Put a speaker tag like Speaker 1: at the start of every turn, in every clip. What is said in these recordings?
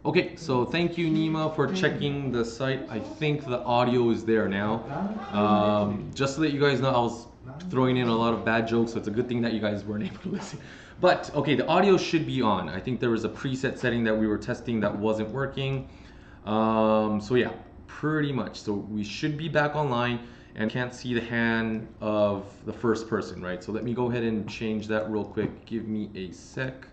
Speaker 1: Okay, so thank you, Nima, for checking the site. I think the audio is there now. Just to let you guys know, I was throwing in a lot of bad jokes, so it's a good thing that you guys weren't able to listen. But okay, the audio should be on. I think there was a preset setting that we were testing that wasn't working. So yeah, pretty much. So we should be back online and can't see the hand of the first person, right? So let me go ahead and change that real quick. Give me a sec.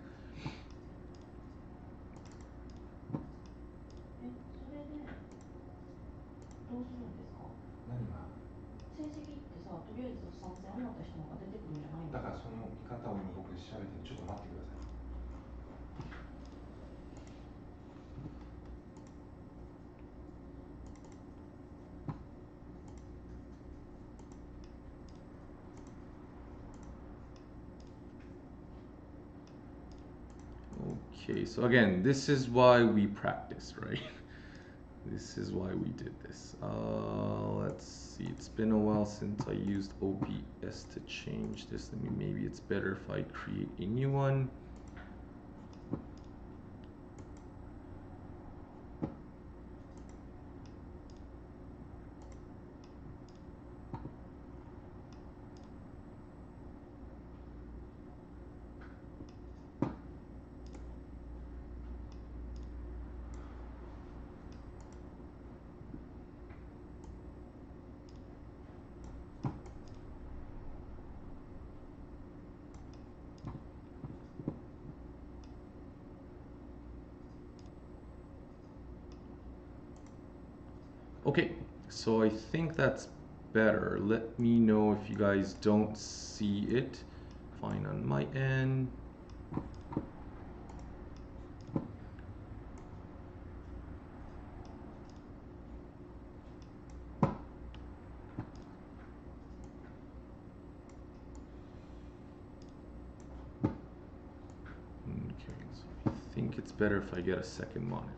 Speaker 1: Okay, so again, this is why we practice, right? This is why we did this. Let's see, it's been a while since I used OBS to change this. Maybe it's better if I create a new one. Okay, so I think that's better. Let me know if you guys don't see it. Fine on my end. Okay, so I think it's better if I get a second monitor.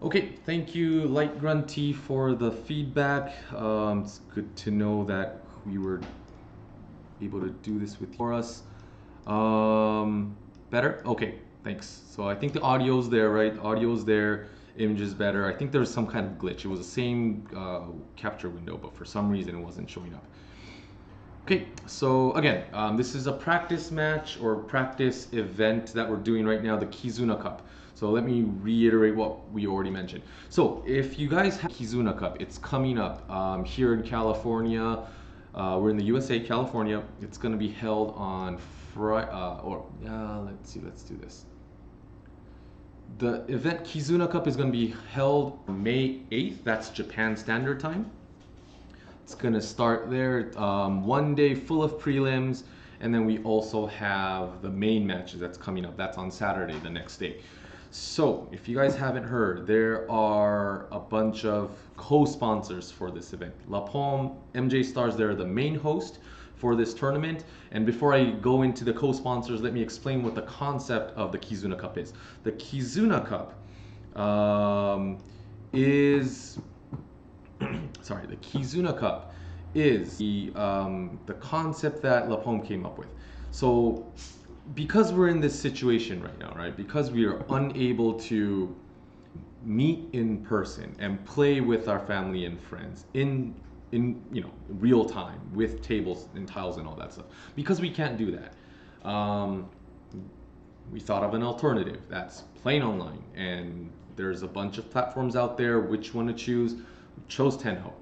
Speaker 1: Okay, thank you, Light Grunty, for the feedback. It's good to know that we were able to do this for us. Better? Okay, thanks. So I think the audio's there, right? Audio's there, image is better. I think there was some kind of glitch. It was the same capture window, but for some reason it wasn't showing up. Okay, so again, this is a practice match or practice event that we're doing right now, the Kizuna Cup. So let me reiterate what we already mentioned. So if you guys have Kizuna Cup, it's coming up here in California. We're in the USA, California. It's going to be held on Friday, let's see, let's do this. The event Kizuna Cup is going to be held May 8th. That's Japan Standard Time. It's gonna start there. One day full of prelims, and then we also have the main matches that's coming up. That's on Saturday, the next day. So if you guys haven't heard, there are a bunch of co-sponsors for this event. La Pomme, MJ Stars, they're the main host for this tournament. And before I go into the co-sponsors, let me explain what the concept of the Kizuna Cup is. The Kizuna Cup is sorry, the Kizuna Cup is the concept that La Pomme came up with. So because we're in this situation right now, right? Because we are unable to meet in person and play with our family and friends in real time with tables and tiles and all that stuff. Because we can't do that. We thought of an alternative that's playing online, and there's a bunch of platforms out there. Which one to choose? We chose Tenho.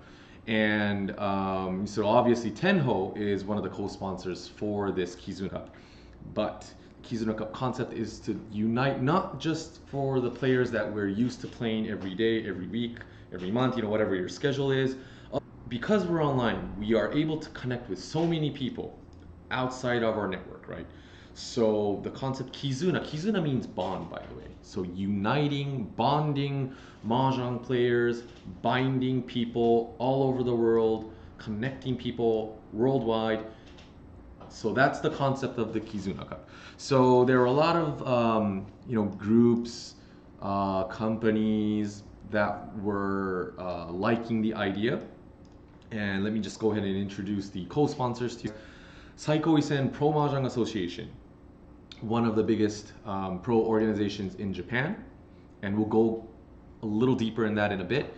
Speaker 1: And so obviously Tenho is one of the co-sponsors for this Kizuna Cup. But Kizuna Cup concept is to unite not just for the players that we're used to playing every day, every week, every month, whatever your schedule is. Because we're online, we are able to connect with so many people outside of our network, right? So the concept Kizuna means bond, by the way. So uniting, bonding Mahjong players, binding people all over the world, connecting people worldwide. So that's the concept of the Kizuna Cup. So there are a lot of groups, companies that were liking the idea. And let me just go ahead and introduce the co-sponsors to you. Saiko Isen Pro Mahjong Association, one of the biggest pro organizations in Japan, and we'll go a little deeper in that in a bit.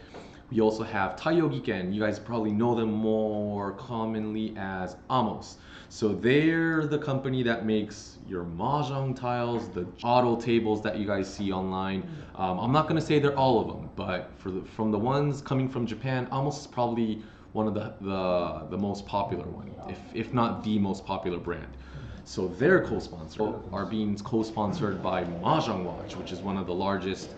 Speaker 1: We also have Taiyo Giken. You guys probably know them more commonly as Amos. So they're the company that makes your mahjong tiles, the auto tables that you guys see online. I'm not gonna say they're all of them, but from the ones coming from Japan, Amos is probably one of the most popular one, if not the most popular brand. So their co-sponsor are being co-sponsored by Mahjong Watch, which is one of the largest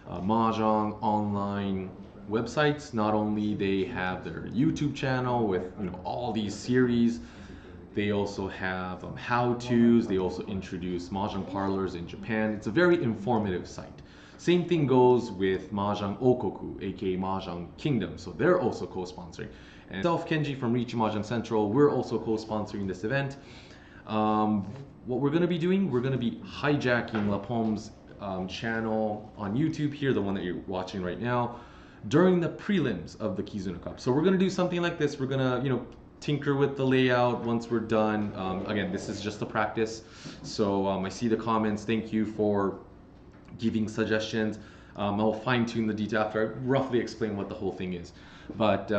Speaker 1: mahjong online websites. Not only they have their YouTube channel with all these series, they also have how-tos. They also introduce mahjong parlors in Japan. It's a very informative site. Same thing goes with Mahjong Okoku, aka Mahjong Kingdom. So they're also co-sponsoring. And myself, Kenji from Riichi Mahjong Central, we're also co-sponsoring this event. What we're going to be doing, we're going to be hijacking La Pomme's channel on YouTube here, the one that you're watching right now, during the prelims of the Kizuna Cup. So we're going to do something like this. We're going to, tinker with the layout once we're done. Again, this is just a practice. So I see the comments. Thank you for giving suggestions. I'll fine tune the detail after I roughly explain what the whole thing is. But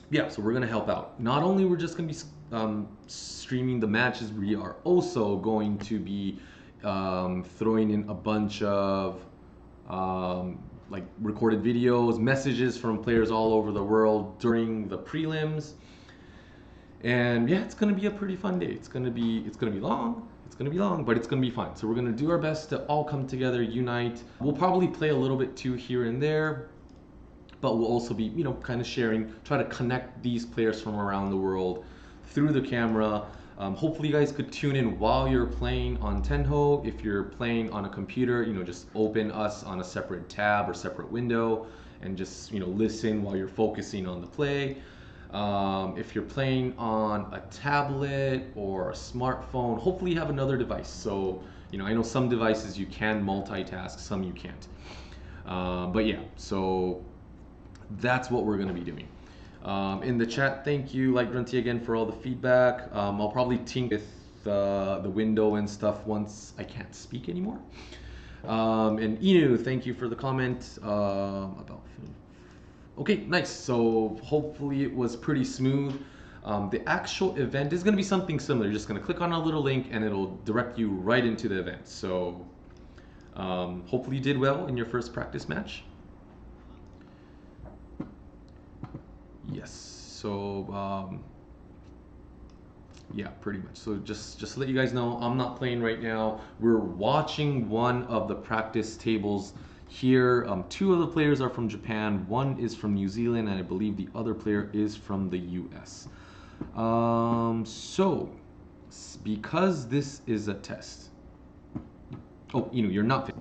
Speaker 1: yeah, so we're going to help out. Not only we're just going to be streaming the matches, we are also going to be throwing in a bunch of like recorded videos, messages from players all over the world during the prelims. And yeah, it's gonna be a pretty fun day. It's gonna be long. It's gonna be long, but it's gonna be fun. So we're gonna do our best to all come together, unite. We'll probably play a little bit too here and there, but we'll also be, kind of sharing, try to connect these players from around the world through the camera. Hopefully you guys could tune in while you're playing on Tenho. If you're playing on a computer, just open us on a separate tab or separate window and just, listen while you're focusing on the play. If you're playing on a tablet or a smartphone, hopefully you have another device. So, I know some devices you can multitask, some you can't. But yeah, so that's what we're going to be doing. In the chat, thank you, Light Grunty, again for all the feedback. I'll probably tinker with the window and stuff once I can't speak anymore. And Inu, thank you for the comment about. Okay, nice. So hopefully it was pretty smooth. The actual event is going to be something similar. You're just going to click on a little link and it'll direct you right into the event. So hopefully you did well in your first practice match. Yes. So yeah, pretty much. So just to let you guys know, I'm not playing right now. We're watching one of the practice tables here. Two of the players are from Japan. One is from New Zealand, and I believe the other player is from the US. So because this is a test. Oh, you're not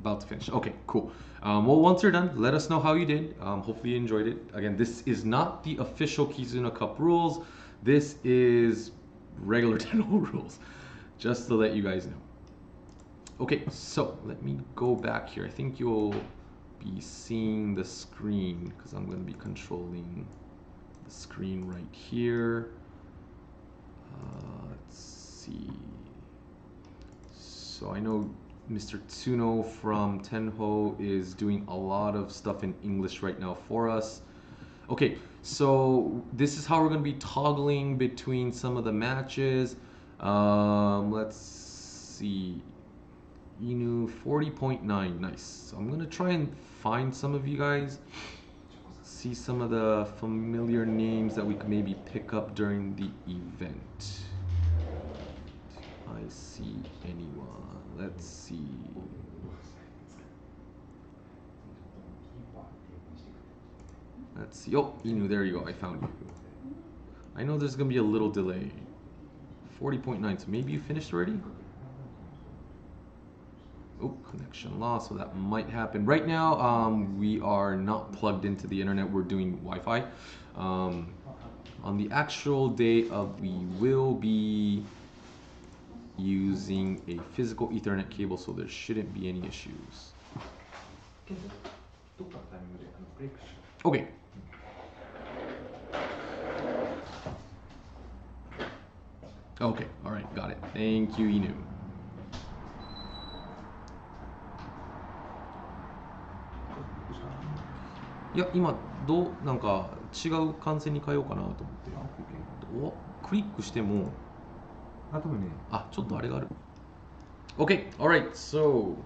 Speaker 1: about to finish. Okay, cool. Well, once you're done, let us know how you did. Hopefully you enjoyed it. Again, this is not the official Kizuna Cup rules. This is regular Tenho rules, just to let you guys know. Okay, so let me go back here. I think you'll be seeing the screen because I'm going to be controlling the screen right here. Let's see. So I know Mr. Tsuno from Tenho is doing a lot of stuff in English right now for us. Okay, so this is how we're going to be toggling between some of the matches. Let's see. Inu 40.9, nice. So I'm going to try and find some of you guys. See some of the familiar names that we could maybe pick up during the event. I see anyone. Let's see. Let's see. Oh, Inu, there you go. I found you. I know there's going to be a little delay. 40.9, so maybe you finished already? Oh, connection lost, so that might happen. Right now, we are not plugged into the internet. We're doing Wi-Fi. On the actual day of, we will be using a physical Ethernet cable, so there shouldn't be any issues. Okay. Okay, all right, got it. Thank you, Inu. いや、今、なんか違う観戦に変えようかなと思って。クリックしても、
Speaker 2: あ、多分ね。
Speaker 1: ちょっとあれがある。Okay, alright, so.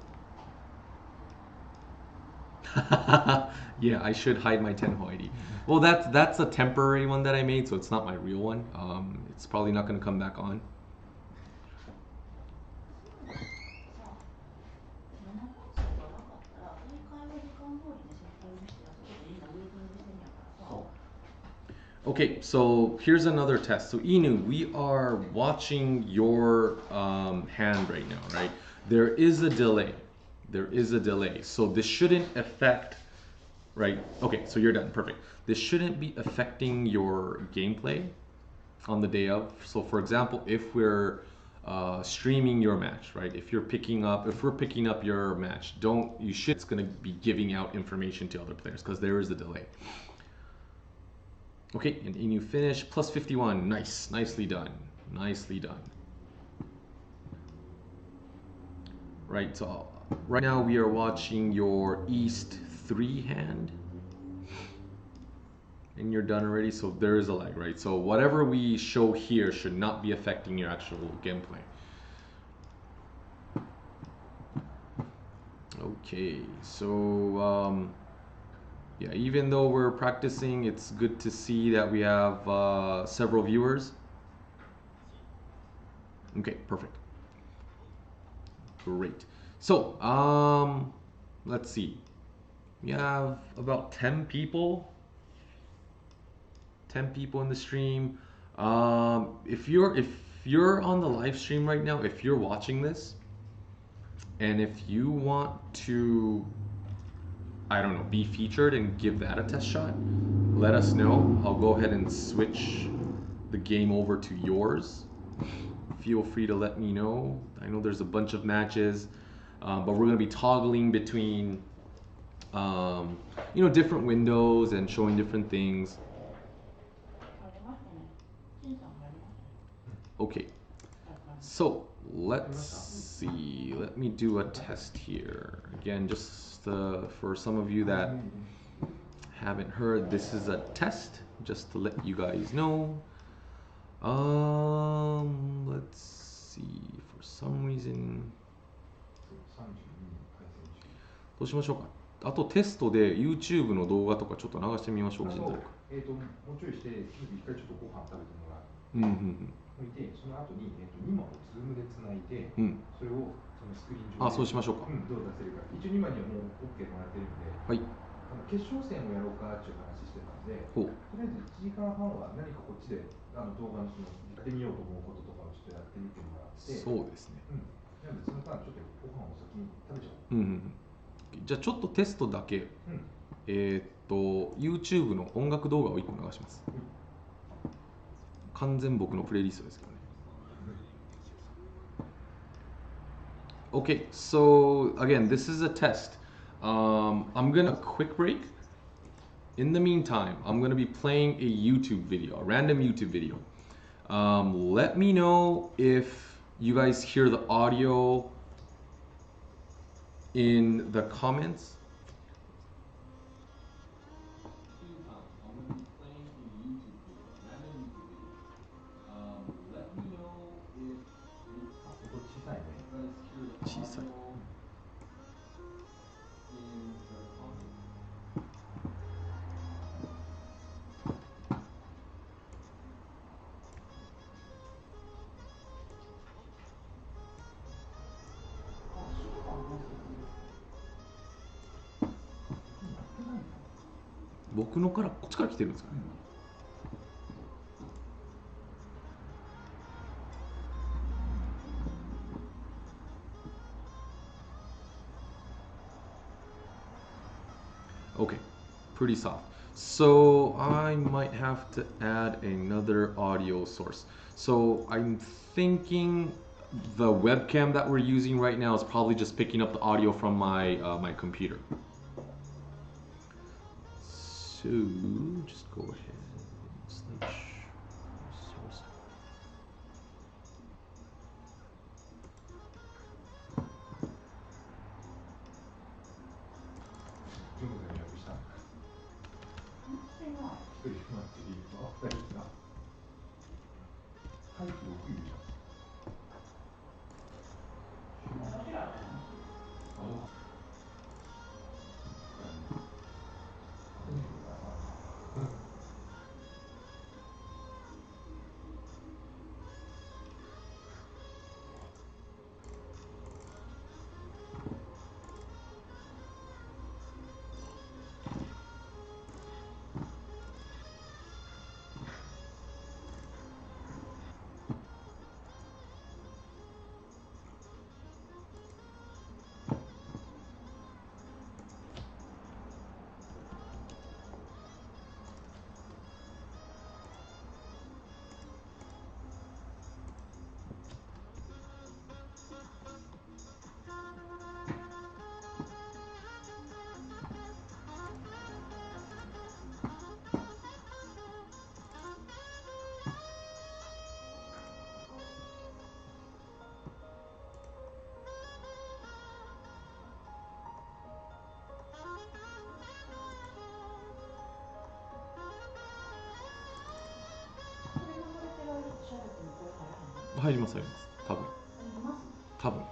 Speaker 1: Yeah, I should hide my Tenho ID. Well, that's a temporary one that I made, so it's not my real one. It's probably not going to come back on. Okay, so here's another test. So Inu, we are watching your hand right now, right? There is a delay. There is a delay. So this shouldn't affect, right? Okay, so you're done. Perfect. This shouldn't be affecting your gameplay on the day of. So for example, if we're streaming your match, right? If we're picking up your match, it's gonna be giving out information to other players because there is a delay. Okay, and Inu finish plus 51. Nice, nicely done, nicely done. Right, so right now we are watching your East 3 hand. And you're done already, so there is a lag, right? So whatever we show here should not be affecting your actual gameplay. Okay, so yeah, even though we're practicing, it's good to see that we have several viewers. Okay, perfect. Great. So, let's see. We have about 10 people. 10 people in the stream. If you're on the live stream right now, if you're watching this, and if you want to, I don't know, be featured and give that a test shot, let us know. I'll go ahead and switch the game over to yours. Feel free to let me know. I know there's a bunch of matches, but we're going to be toggling between, different windows and showing different things. Okay, so let's see. Let me do a test here. Again, just for some of you that haven't heard, this is a test, just to let you guys know. Let's see. For some reason, どうしましょうか。あとテストで YouTube の動画とかちょっと流してみましょうか。
Speaker 2: もうちょいして、一回ちょっとご飯食べてもらって、置いて、その後に、2枚をズームでつないで、それをそのスクリーン上で、
Speaker 1: そうしましょうか。
Speaker 2: どう出せるか。一応2枚にはもう OK もらってるんで、
Speaker 1: はい。
Speaker 2: 決勝戦をやろうかっていう話してたんで、とりあえず1時間半は何かこっちで動画のそのやってみようと思うこととかをちょっとやってみてもらって、
Speaker 1: そうですね。
Speaker 2: なのでその間ちょっとご飯を先に食べちゃおう。
Speaker 1: じゃあちょっとテストだけ、YouTube の音楽動画を1個流します。完全僕のプレイリストですけどね。Okay, so again, this is a test. I'm gonna quick break. In the meantime, I'm gonna be playing a YouTube video, a random YouTube video. Let me know if you guys hear the audio in the comments. Let me know if you guys hear the audio in the comments.僕のからこっちから来てるんですかね。Okay, pretty soft. So I might have to add another audio source. So I'm thinking the webcam that we're using right now is probably just picking up the audio from my my computer. So just go ahead and switch source. 入ります入ります。多分。多分。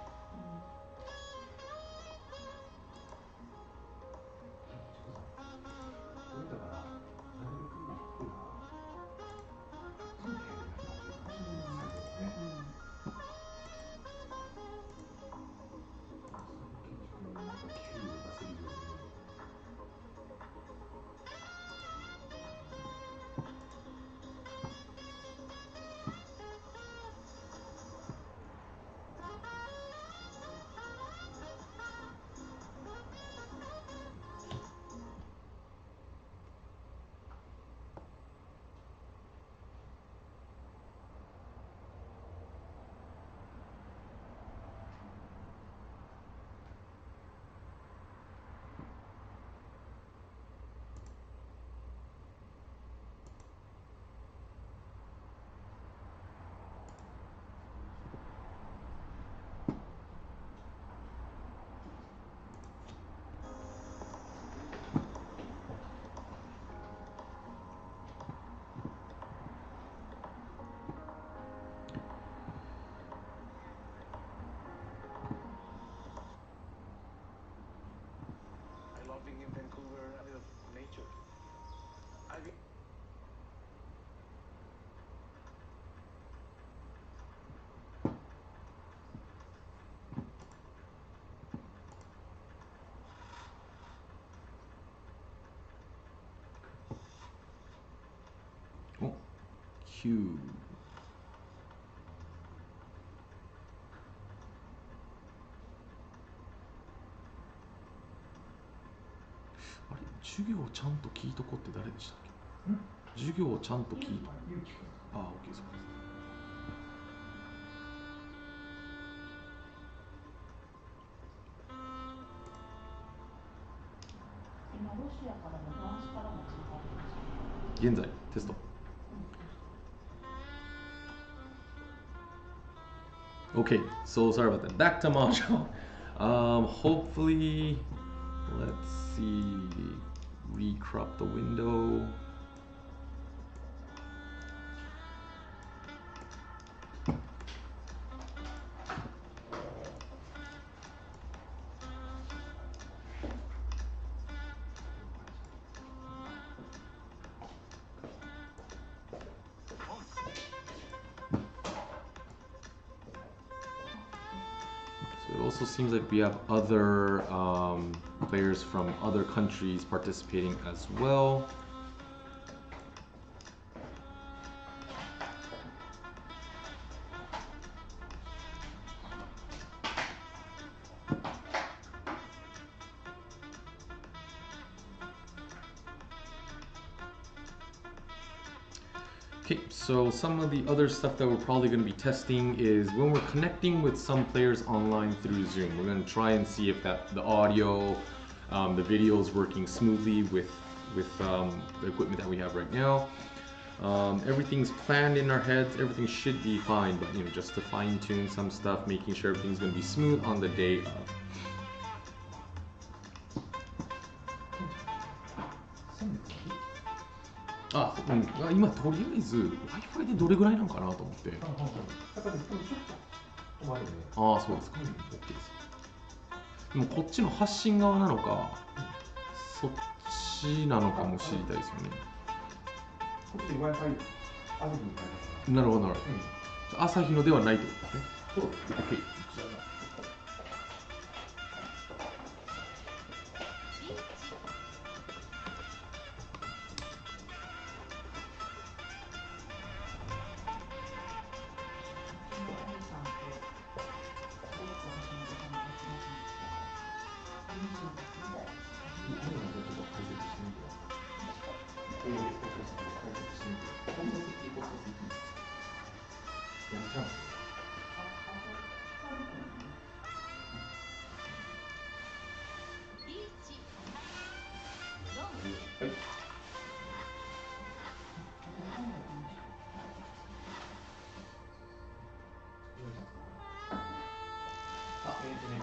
Speaker 1: お、9。あれ、授業をちゃんと聞いとこうって誰でしたっけ？授業をちゃんと聞いと。ああ、OK、そうです。
Speaker 3: 今ロシアからもフランスからもつながってます。
Speaker 1: 現在テスト。Okay, so sorry about that. Back to Mahjong. Hopefully, let's see. Recrop the window. So it also seems like we have other players from other countries participating as well. Okay, so some of the other stuff that we're probably going to be testing is when we're connecting with some players online through Zoom. We're going to try and see if the audio, the video is working smoothly with the equipment that we have right now. Everything's planned in our heads. Everything should be fine, but just to fine tune some stuff, making sure everything's going to be smooth on the day of. あ、うん、今とりあえず Wi-Fi でどれぐらいなのかなと思って。ああ、そうですか。OK です。でもこっちの発信側なのか、そっちなのかも知りたいですよね。
Speaker 2: こっち Wi-Fi 朝日に変えたから。
Speaker 1: なるほどなるほど。朝日のではないってことですね。そう。OK。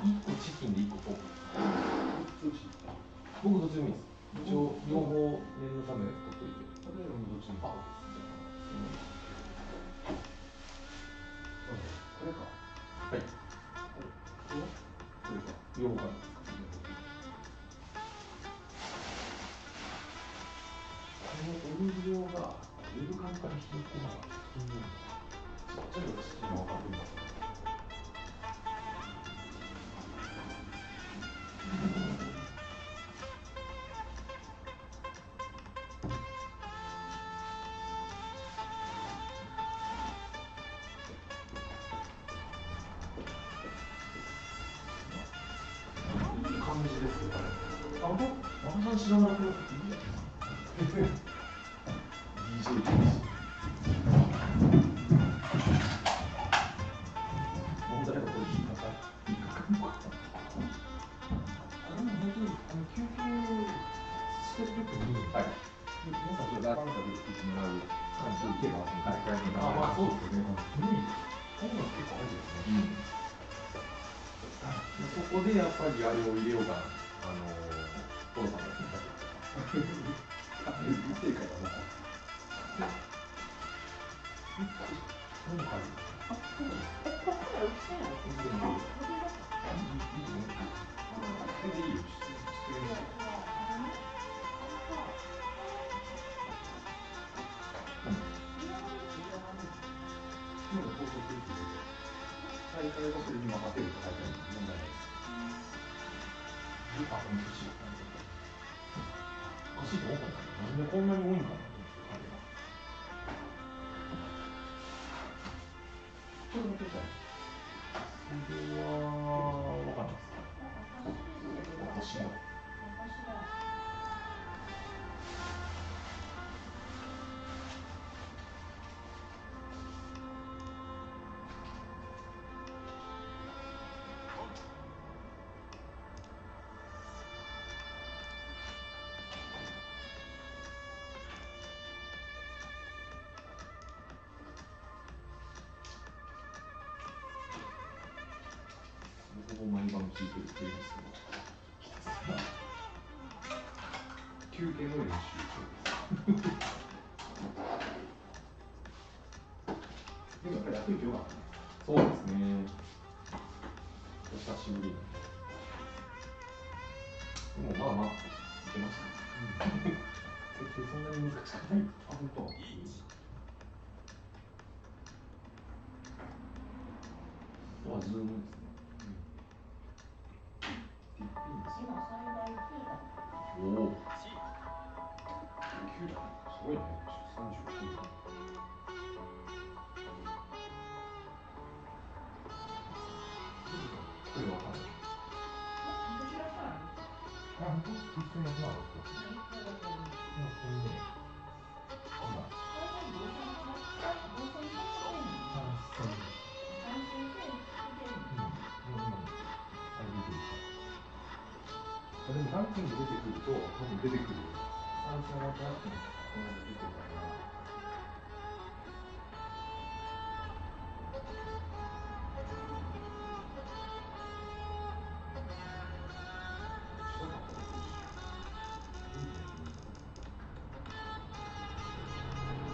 Speaker 1: 1個チキンで1個ポーク。僕どっちでもいいです。一応両方念のため取っといて。例えばどっちでもいいです。
Speaker 2: 間から引いてなんか普通にちっちゃいのが好きなの分かるんだけど。いい感じですよ、これ。あ、本当？ママさん知らなくなっていいじゃないですか。DJ です。問題はこれ聞いたかいいか。でも本当に休憩してる時に、はい、皆さんちょっとライブで聞いてもらう感じでいけば、その大会のまあそうですよね。音楽結構あるですね。そこでやっぱりあれを入れようかな。父さんが聞いた。うるせえからな。何かある？
Speaker 3: ここから映せないですね。
Speaker 2: 全然いいよ。出演して。今の放送するっていう大会はそれに任せると大会に問題ないです。あ、欲しい。欲しいと思ったんだけど、なんでこんなに多いんかなと思って、あれが。ちょっと待ってください。それは、わかんないです。私の。ほぼ毎晩聞いてるプレイリストが休憩の練習です。でもやっぱりやってみてよかったね。
Speaker 1: そうですね。お久しぶり。でもまあまあいけました。設定そんなに難しくない。
Speaker 2: あ、本当。
Speaker 1: はズームですね。
Speaker 3: 今最大9だ。
Speaker 1: おお。
Speaker 2: 9だね。すごいね。39。これわかんない。
Speaker 3: 私らからですか。
Speaker 2: あ、本当？一緒にやったの？いや、これね。今。でもランキング出てくると、多分出てくる。参戦はランキングこの間出てたから。近かったらどうしよ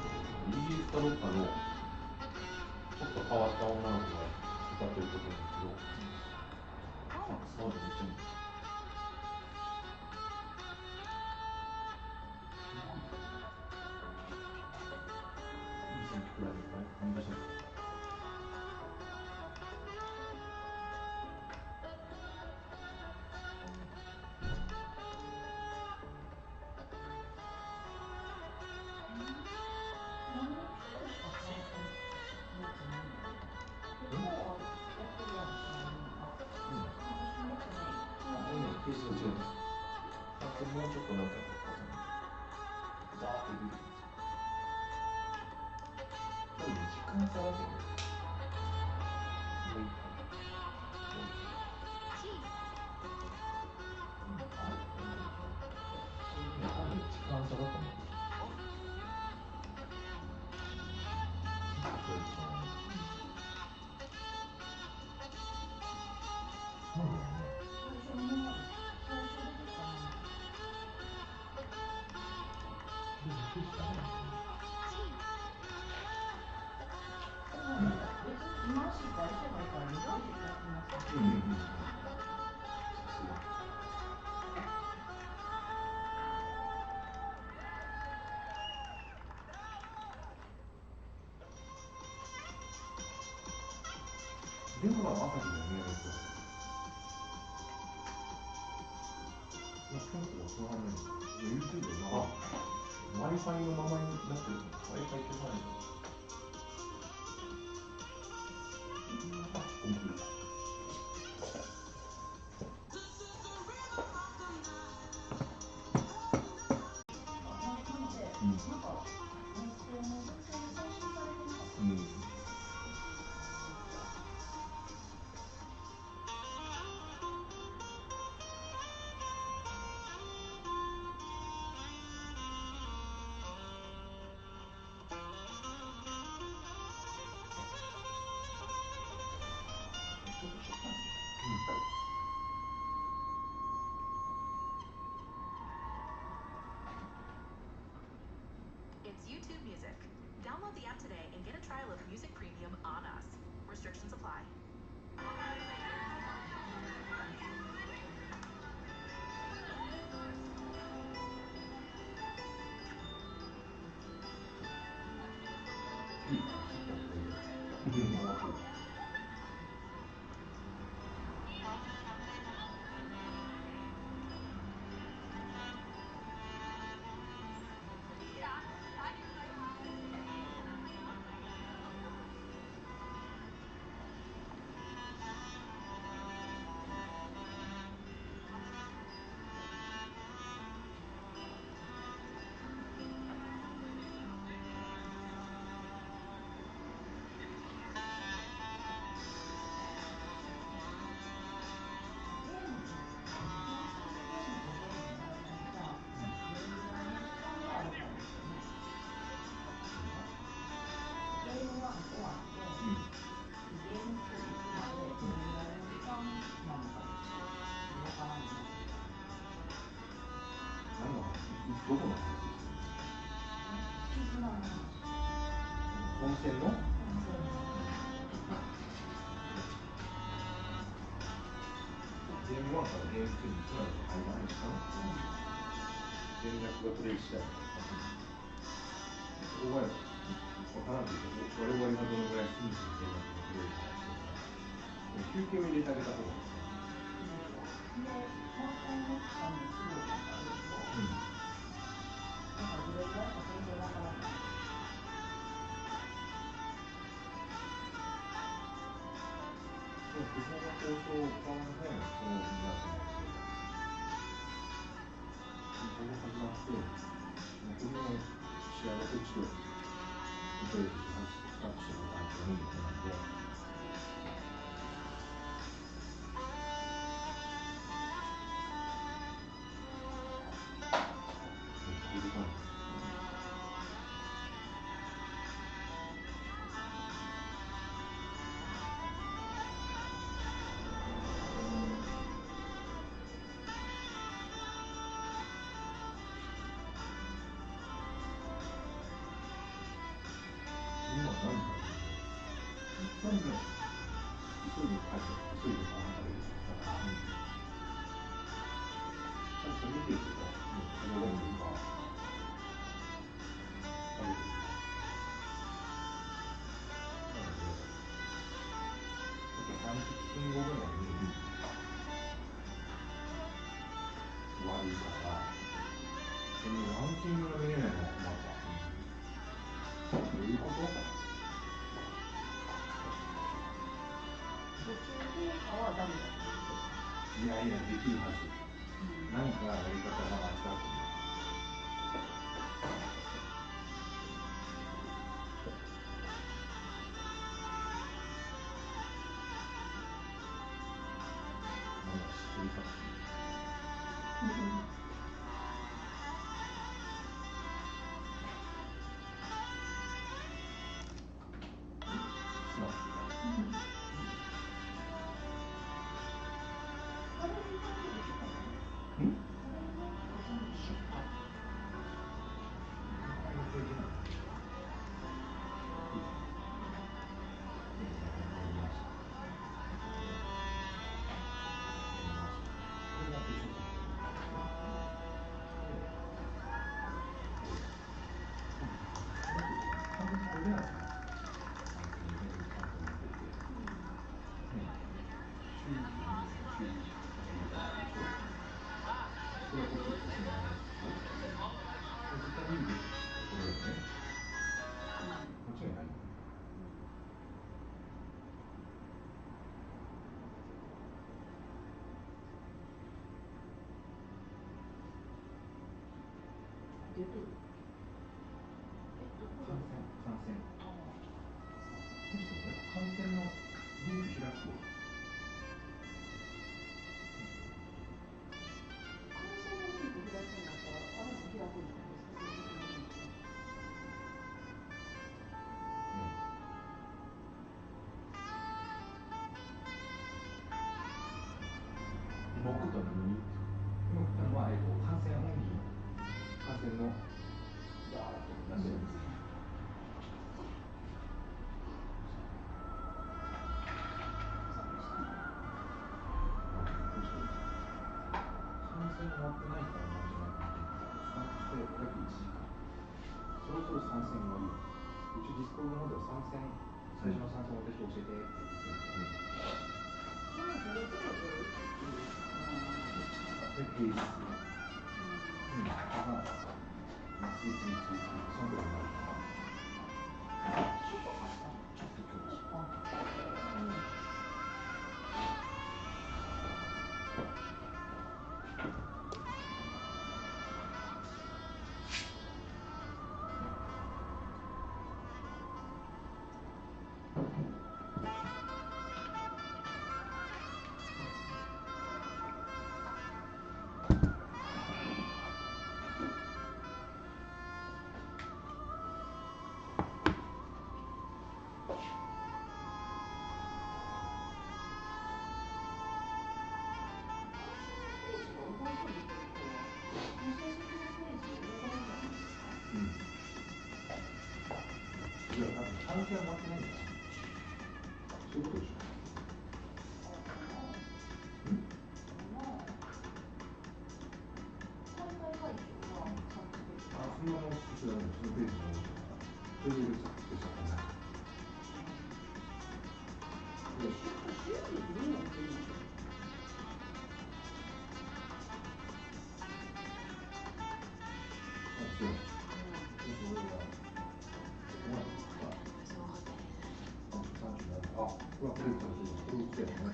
Speaker 2: う。
Speaker 1: イギリスかどっかのちょっと変わった女の子が歌ってる曲なんですけど、サックスバージョンめっちゃいい。いい選曲だね。難しい。
Speaker 3: 何人しか参戦のやつないんだよ。結構やってるやん、試合に。あ、私持ってない。
Speaker 2: ページが違います。もうちょっとなんかザーって出てくるんですよ。多分時間差だと思う。もう一回。あれ？多分時間差だと思う。そういうことなんです。なんだろうね。
Speaker 3: 最初のものです。最初出てきたもの。
Speaker 2: それだけしかないですね。
Speaker 3: でも
Speaker 2: でも朝日で見えると。いや、今日とその話、YouTube でWi-Fi のままになってるの。Wi-Fi 消さないと。コンピューター。
Speaker 4: It's YouTube Music. Download the app today and get a trial of Music Premium on us. Restrictions apply. どこの話ですか？温泉の？ゲーム1からゲーム2につながる間なんですかね。連絡が取れる次第。そこが分からんけど、我々がどのぐらいスムーズに連絡が取れるか休憩を入れてあげた方がいいですね。ここが交渉間で、そうなってないここ始まって、残りの試合がこっちで、スタートしてもらってもいいみたいなんで、なんで急いで帰って急いでご飯食べるだから、ちゃんと見てるけど、動画見るか食べてるなので、30分後ぐらいに終わるから、でもランキングが見れないのは困った。どういうこと？いやいや、できるはず。何かやり方があったと思う。知りたくて。
Speaker 3: 出とる。
Speaker 4: 感染感染のリンク開くと
Speaker 3: 感染のリンク開くんだったら、あれも開くんじゃないですか、正式なリンク。
Speaker 4: 僕と何僕は感染本人感染のバーッと出してるんですよ。感染終わってないからなんじゃないかなと思って、約1時間。そろそろ参戦がいい。うちディスコードの方では参戦、最初の参戦を私教えてって言ってるんで、
Speaker 3: そろそろ出るっていう。
Speaker 4: 平日。まあ、次、そのぐらいになるかな。
Speaker 3: ちょっとあったの。
Speaker 4: ちょっと今日
Speaker 3: あ、
Speaker 4: いや、多分感染終わってないんだよ。そういうことでしょ。そんなもん、こちらのそのページの方それで入れちゃったね。そう。それは、あ、これはこれこれ売ってたよね。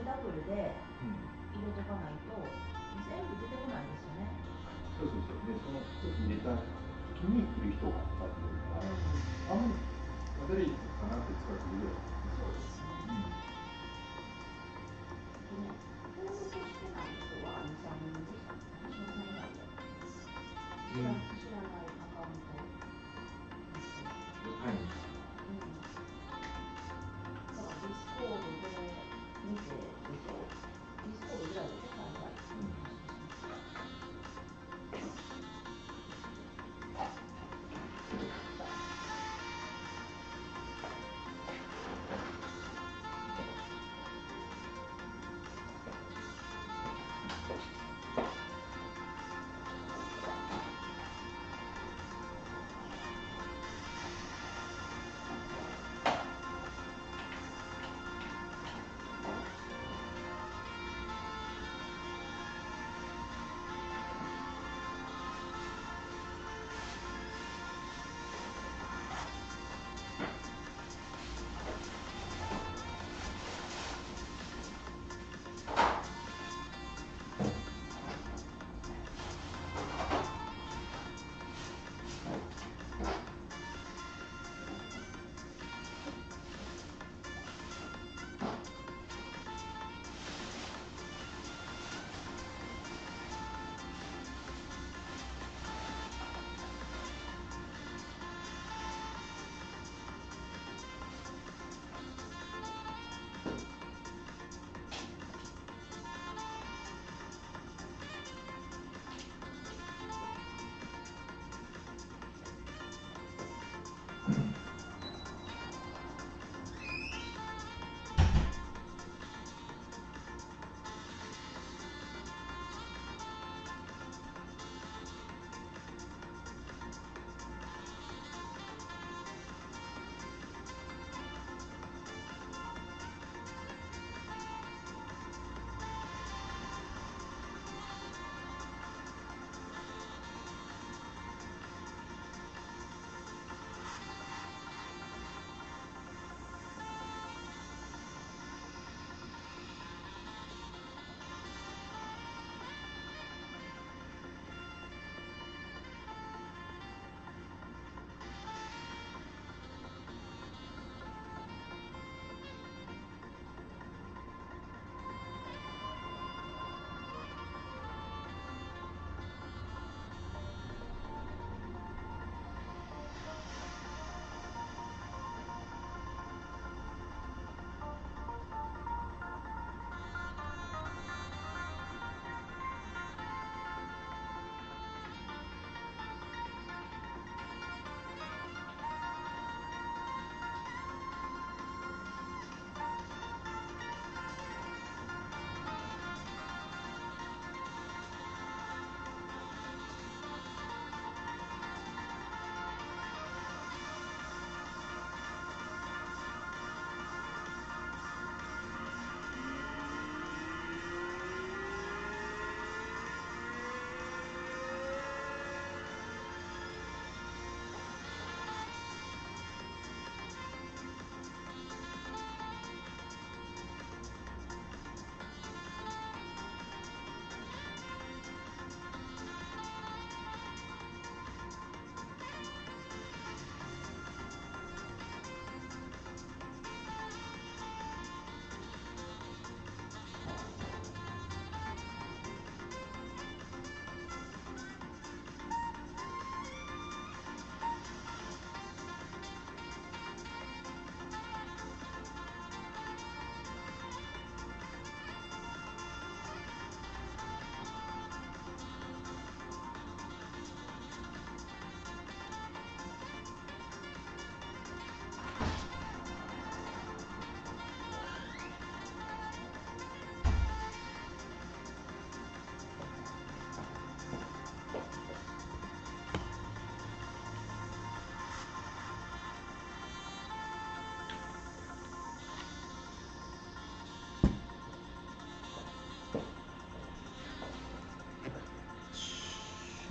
Speaker 3: ダブルで入れとかないと全部出てこないんですよね。
Speaker 4: そうそうそう。で、そのちょっと入れた時にいる人が多分いるから、あんまり誰いるかなって使ってるぐらい。
Speaker 3: そうですね。登録してない人は2、3人でしたね。橋本さん以外で。知らないアカウント。
Speaker 4: はい。
Speaker 3: だからディスコードで見てると、ディスコードぐらいで大概。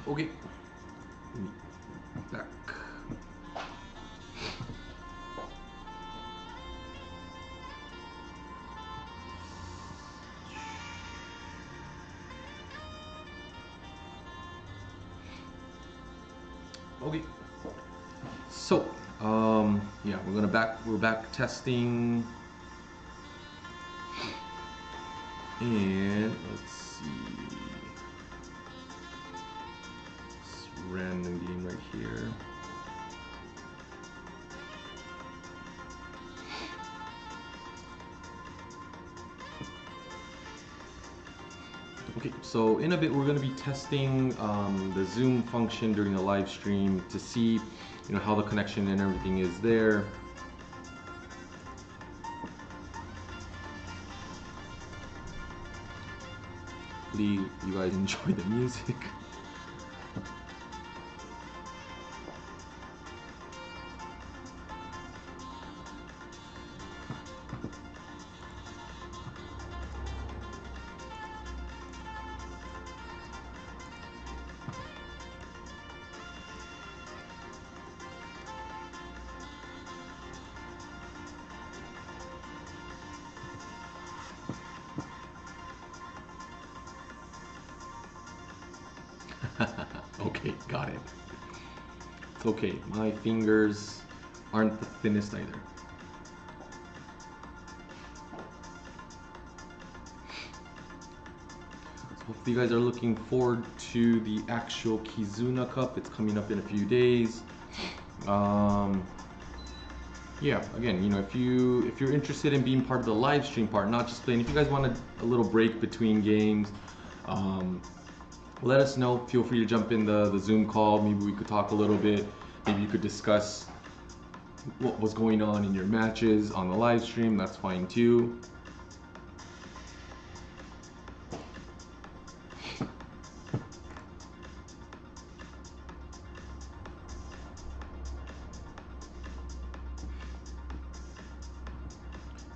Speaker 1: Okay. Back. Okay. So, yeah, we're back testing, and let's see, this random game right here. Okay, so in a bit we're going to be testing the Zoom function during the live stream to see, how the connection and everything is there. Hopefully you guys enjoy the music. Okay, got it. It's okay, my fingers aren't the thinnest either. So hopefully you guys are looking forward to the actual Kizuna Cup. It's coming up in a few days. Yeah, again, if you're interested in being part of the live stream part, not just playing, if you guys want a little break between games, let us know. Feel free to jump in the Zoom call. Maybe we could talk a little bit. Maybe you could discuss what was going on in your matches on the live stream. That's fine too.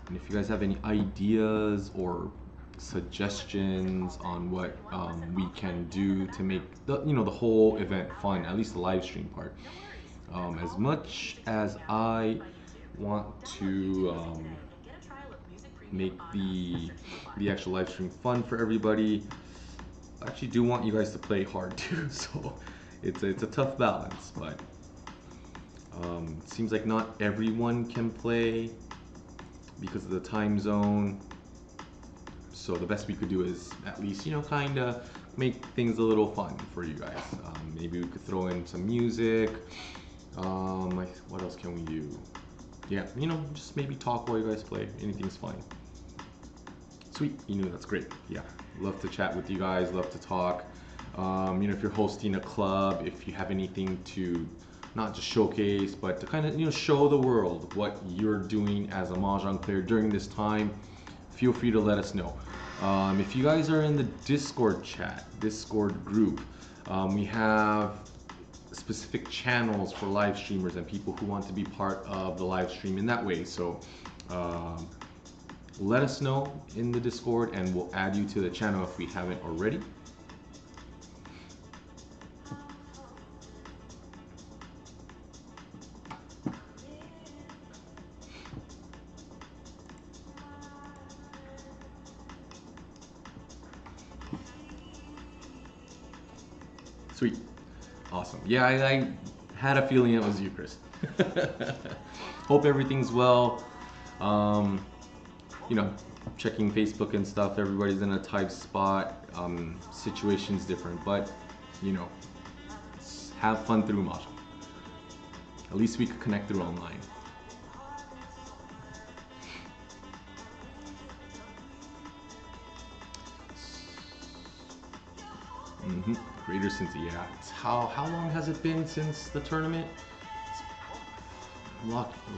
Speaker 1: And if you guys have any ideas or suggestions on what we can do to make the whole event fun, at least the live stream part. As much as I want to make the actual live stream fun for everybody, I actually do want you guys to play hard too. So it's a tough balance, but it seems like not everyone can play because of the time zone. So the best we could do is at least, kind of make things a little fun for you guys. Maybe we could throw in some music. What else can we do? Yeah, just maybe talk while you guys play. Anything's fine. Sweet, that's great. Yeah, love to chat with you guys, love to talk. If you're hosting a club, if you have anything to not just showcase, but to kind of, show the world what you're doing as a Mahjong player during this time, feel free to let us know. If you guys are in the Discord group, we have specific channels for live streamers and people who want to be part of the live stream in that way. So let us know in the Discord and we'll add you to the channel if we haven't already. Sweet. Awesome. Yeah, I had a feeling it was you, Chris. Hope everything's well. Checking Facebook and stuff, everybody's in a tight spot. Situation's different, but, have fun through Mahjong. At least we could connect through online. Greater since, yeah. How long has it been since the tournament? It's a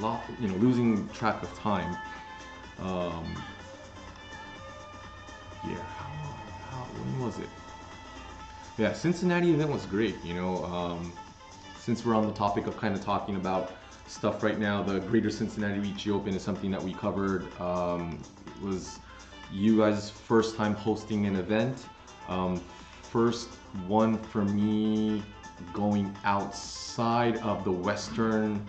Speaker 1: lot, losing track of time. Yeah, when was it? Yeah, Cincinnati event was great, since we're on the topic of kind of talking about stuff right now, the Greater Cincinnati Ricci Open is something that we covered. It was you guys' first time hosting an event. First one for me going outside of the western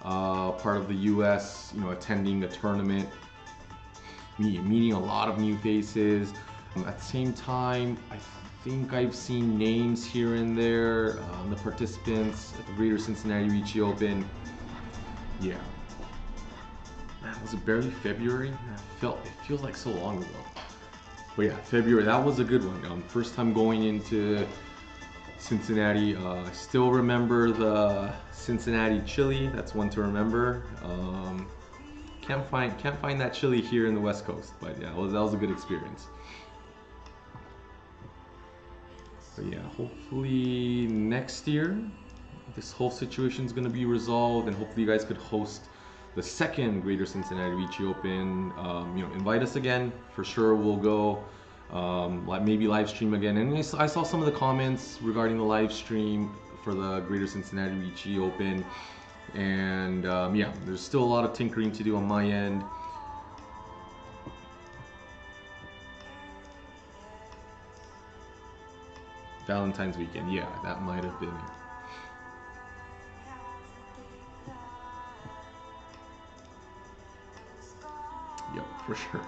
Speaker 1: part of the US, attending a tournament, meeting a lot of new faces. At the same time, think I've seen names here and there. The participants at the Greater Cincinnati Ricci Open. Yeah. Man, was it barely February? It feels like so long ago. But yeah, February, that was a good one. First time going into Cincinnati. I still remember the Cincinnati chili. That's one to remember. Can't find that chili here in the West Coast, but yeah, that was a good experience. But yeah, hopefully next year this whole situation is going to be resolved, and hopefully you guys could host the second Greater Cincinnati Ricci Open. Invite us again for sure. We'll go. Maybe live stream again. And I saw some of the comments regarding the live stream for the Greater Cincinnati Ricci Open. And yeah, there's still a lot of tinkering to do on my end. Valentine's weekend, yeah, that might have been it. Yep, for sure.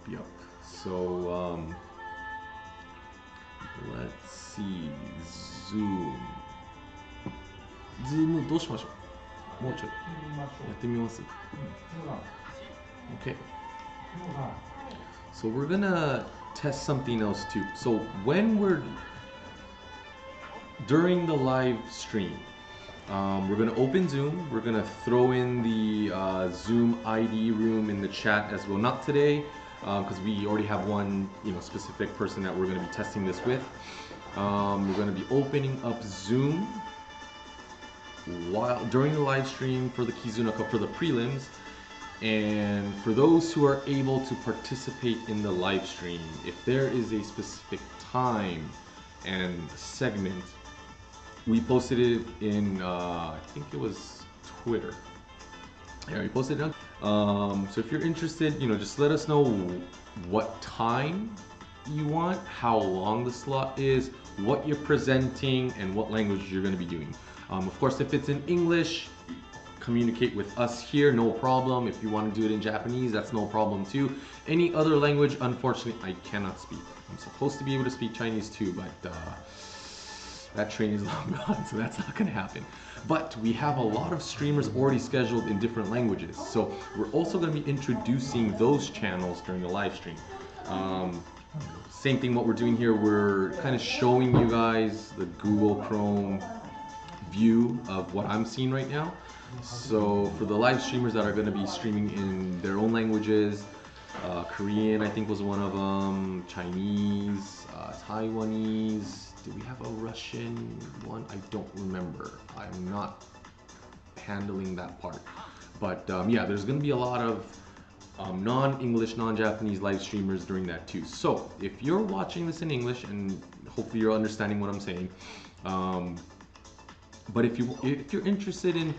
Speaker 1: Yep. So, let's see. Zoom どうしましょう。もうちょいやってみます。Okay. So we're gonna test something else too. So when we're during the live stream, we're gonna open Zoom. We're gonna throw in the Zoom ID room in the chat as well. Not today, because we already have one, specific person that we're gonna be testing this with. We're gonna be opening up Zoom during the live stream for the Kizuna Cup for the prelims. And for those who are able to participate in the live stream, if there is a specific time and segment, we posted it in, I think it was Twitter. Yeah, we posted it on. So if you're interested, just let us know what time you want, how long the slot is, what you're presenting, and what language you're going to be doing. Of course, if it's in English, communicate with us here, no problem. If you want to do it in Japanese, that's no problem too. Any other language, unfortunately, I cannot speak. I'm supposed to be able to speak Chinese too, but that train is long gone, so that's not going to happen. But we have a lot of streamers already scheduled in different languages, so we're also going to be introducing those channels during the live stream. Same thing what we're doing here, we're kind of showing you guys the Google Chrome view of what I'm seeing right now. So for the live streamers that are going to be streaming in their own languages, Korean I think was one of them, Chinese, Taiwanese, do we have a Russian one? I don't remember. I'm not handling that part. But yeah, there's going to be a lot of non-English, non-Japanese live streamers during that too. So if you're watching this in English, and hopefully you're understanding what I'm saying, but if you're interested in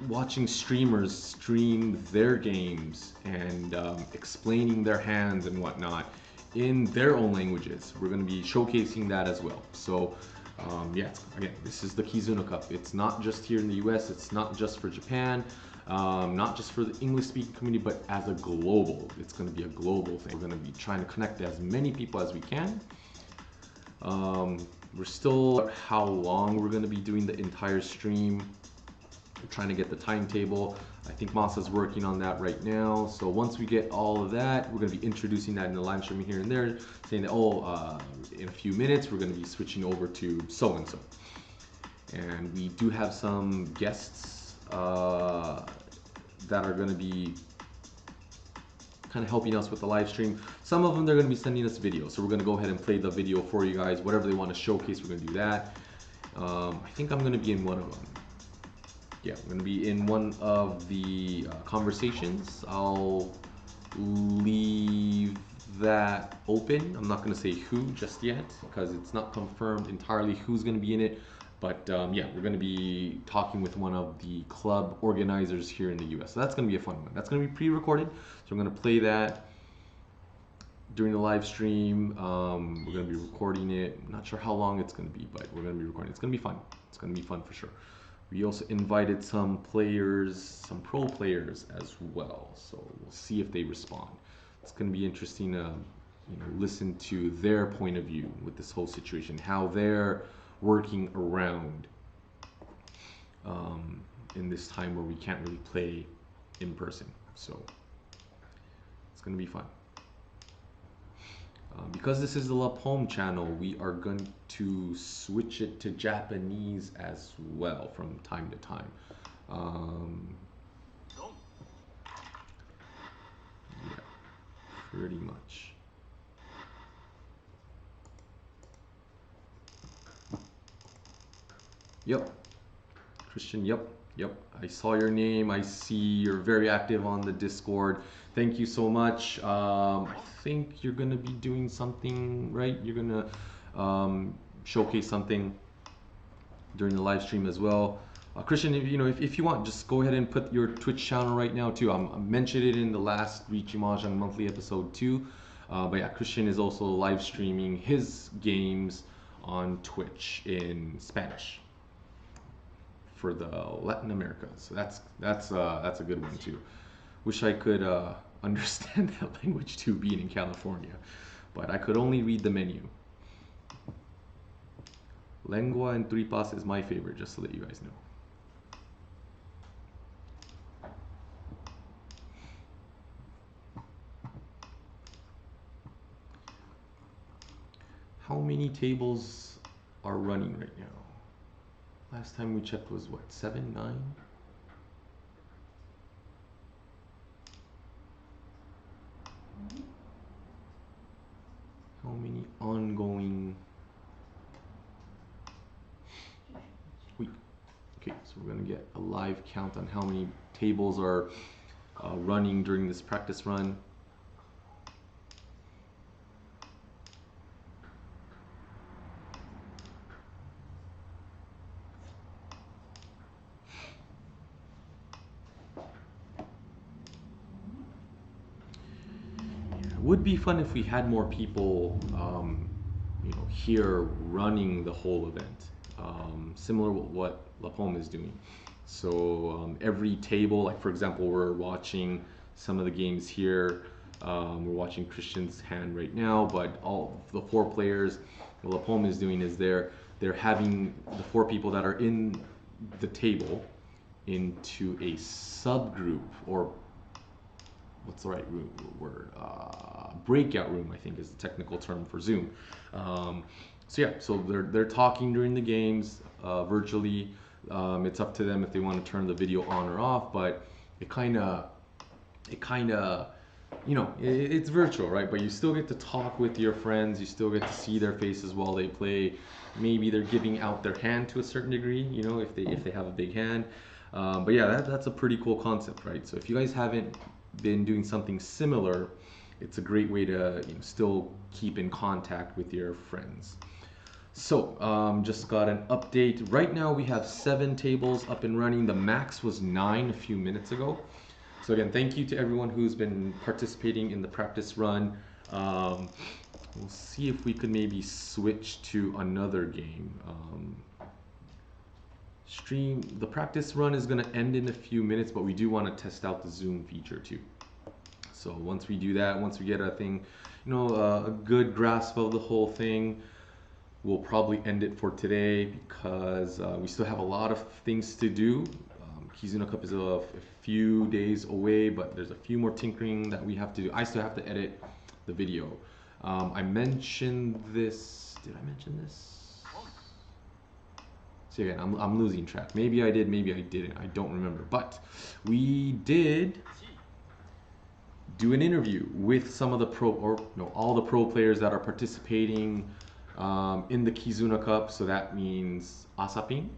Speaker 1: watching streamers stream their games and explaining their hands and whatnot in their own languages, we're going to be showcasing that as well. So yeah, again, this is the Kizuna Cup. It's not just here in the US, it's not just for Japan, not just for the English speaking community, but as a global. It's going to be a global thing. We're going to be trying to connect as many people as we can. We're still how long we're going to be doing the entire stream. We're trying to get the timetable. I think Masa's working on that right now. So once we get all of that, we're going to be introducing that in the live streaming here and there, saying that, in a few minutes, we're going to be switching over to so-and-so. And we do have some guests that are going to be kind of helping us with the live stream. Some of them, they're going to be sending us videos. So we're going to go ahead and play the video for you guys. Whatever they want to showcase, we're going to do that. I think I'm going to be in one of them. Yeah, I'm going to be in one of the conversations. I'll leave that open. I'm not going to say who just yet because it's not confirmed entirely who's going to be in it. But yeah, we're going to be talking with one of the club organizers here in the US. So that's going to be a fun one. That's going to be pre-recorded. So I'm going to play that during the live stream. We're going to be recording it. I'm not sure how long it's going to be, but we're going to be recording. It's going to be fun. It's going to be fun for sure. We also invited some players, some pro players as well. So we'll see if they respond. It's going to be interesting to listen to their point of view with this whole situation, how they're working around in this time where we can't really play in person. So it's going to be fun. Because this is the La Pomme channel, we are going to switch it to Japanese as well from time to time. Yeah, pretty much. Yep, Christian, yep. I saw your name. I see you're very active on the Discord. Thank you so much. I think you're gonna be doing something, right? You're gonna showcase something during the live stream as well. Christian, if you want, just go ahead and put your Twitch channel right now too. I mentioned it in the last Riichi Mahjong monthly episode too. But yeah, Christian is also live streaming his games on Twitch in Spanish for the Latin America. So that's a good one too. Wish I could understand that language too, being in California, but I could only read the menu. Lengua and tripas is my favorite, just to let you guys know. How many tables are running right now? Last time we checked was what, 7, 9? How many ongoing? Wait. Okay, so we're gonna get a live count on how many tables are running during this practice run. Would be fun if we had more people, here running the whole event, similar to what La Pomme is doing. So every table, like for example, we're watching some of the games here. We're watching Christian's hand right now, but all the 4 players, what La Pomme is doing is they're having the 4 people that are in the table into a subgroup, or what's the right word? Breakout room, I think, is the technical term for Zoom. So yeah, so they're talking during the games virtually. It's up to them if they want to turn the video on or off, but it's virtual, right? But you still get to talk with your friends. You still get to see their faces while they play. Maybe they're giving out their hand to a certain degree, if they have a big hand. But yeah, that's a pretty cool concept, right? So if you guys haven't been doing something similar, it's a great way to still keep in contact with your friends. So just got an update. Right now we have 7 tables up and running. The max was 9 a few minutes ago. So again, thank you to everyone who's been participating in the practice run. We'll see if we could maybe switch to another game. The practice run is going to end in a few minutes, but we do want to test out the Zoom feature too. So once we do that, once we get a good grasp of the whole thing, we'll probably end it for today, because we still have a lot of things to do. Kizuna Cup is a few days away, but there's a few more tinkering that we have to do. I still have to edit the video. I mentioned this. Did I mention this? So again, I'm losing track. Maybe I did, maybe I didn't. I don't remember. But we did do an interview with some of the all the pro players that are participating in the Kizuna Cup. So that means Asapin,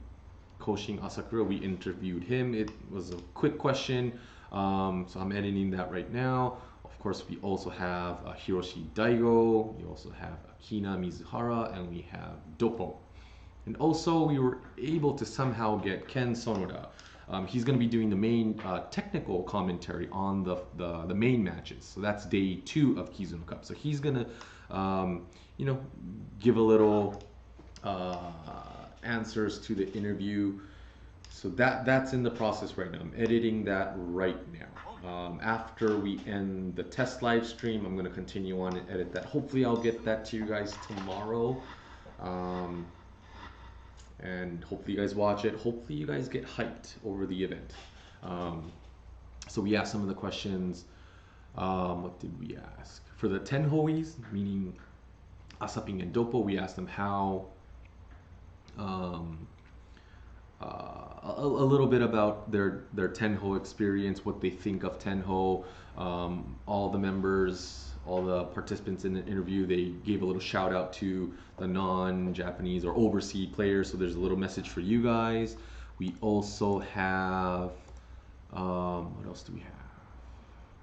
Speaker 1: Koshin Asakura. We interviewed him. It was a quick question. So I'm editing that right now. Of course, we also have Hiroshi Daigo. We also have Akina Mizuhara, and we have Doppo. And also, we were able to somehow get Ken Sonoda. He's going to be doing the main technical commentary on the main matches. So that's day 2 of Kizuna Cup. So he's going to, give a little answers to the interview. So that's in the process right now. I'm editing that right now. After we end the test live stream, I'm gonna continue on and edit that. Hopefully, I'll get that to you guys tomorrow. Um, and hopefully you guys watch it. Hopefully you guys get hyped over the event. Um, so we asked some of the questions. What did we ask? For the Tenhois, meaning Asaping and Dopo, we asked them how, um, a little bit about their Tenho experience, what they think of Tenho. All the members, all the participants in the interview, they gave a little shout out to the non-Japanese or overseas players. So there's a little message for you guys. We also have, what else do we have?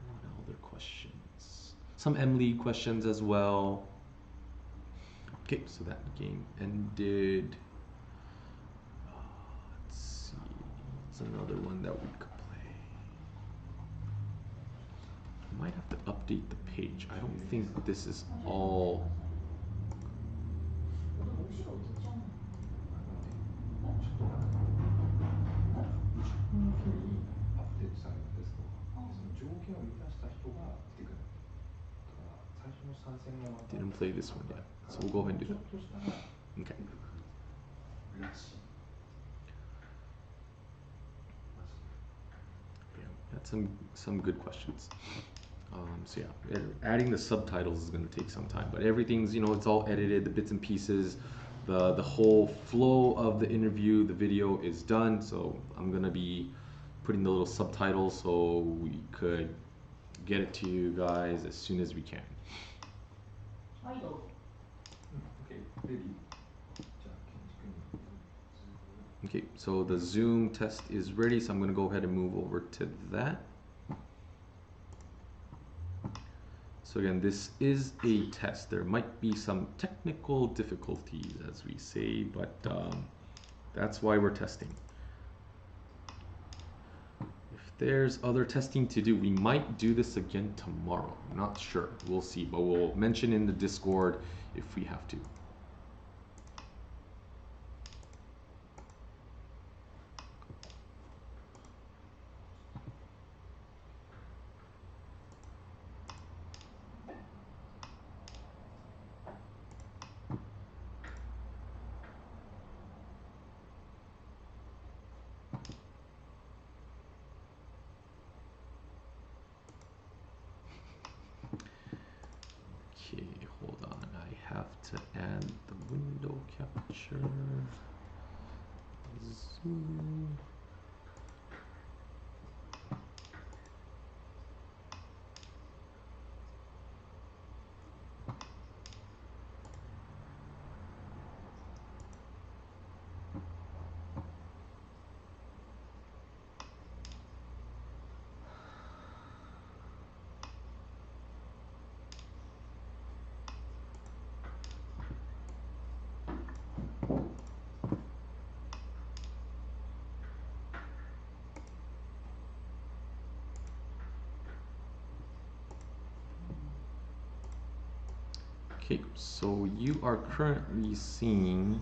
Speaker 1: What other questions? Some M-League questions as well. Okay, so that game ended. Let's see. It's another one that we could play. I might have to update the page. I don't think this is all.
Speaker 3: 後ろ映っちゃうの。
Speaker 4: 10分おきにアップデートされるんですと。でその条件を満たした人が出てくる。だから最初の参戦がまた
Speaker 1: Didn't play this one yet, so we'll go ahead and do
Speaker 4: ちょ
Speaker 1: that.
Speaker 4: っとしたら
Speaker 1: Okay.
Speaker 4: らしい。
Speaker 1: Yeah, that's some good questions. So yeah, adding the subtitles is going to take some time, but everything's, it's all edited, the bits and pieces, the whole flow of the interview, the video is done. So I'm going to be putting the little subtitles so we could get it to you guys as soon as we can.
Speaker 3: はい、どうぞ。
Speaker 4: OK、レディー。じゃあ、ケンジ君に。
Speaker 1: Okay, so the Zoom test is ready, so I'm going to go ahead and move over to that. So again, this is a test. There might be some technical difficulties, as we say, but that's why we're testing. If there's other testing to do, we might do this again tomorrow. I'm not sure. We'll see, but we'll mention in the Discord if we have to. Okay, hold on. I have to add the window capture. Zoom. Okay, so you are currently seeing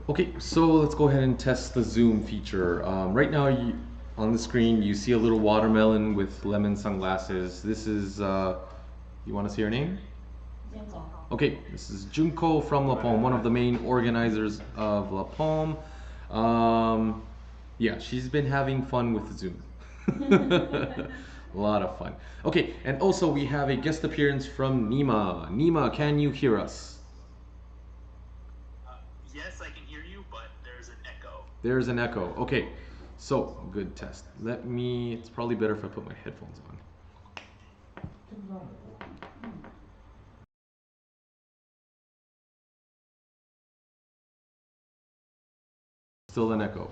Speaker 1: Okay, so let's go ahead and test the zoom feature. Right now on the screen you see a little watermelon with lemon sunglasses. This is, you want to see her name?
Speaker 3: Junko.
Speaker 1: Okay, this is Junko from La Pomme, one of the main organizers of La Pomme. Yeah, she's been having fun with Zoom. A lot of fun. Okay, and also we have a guest appearance from Nima. Nima, can you hear us?
Speaker 5: Yes, I can hear you, but there's an echo.
Speaker 1: There's an echo. Okay, so good test. Let me. It's probably better if I put my headphones on.
Speaker 2: ちょっともう
Speaker 1: Still an echo.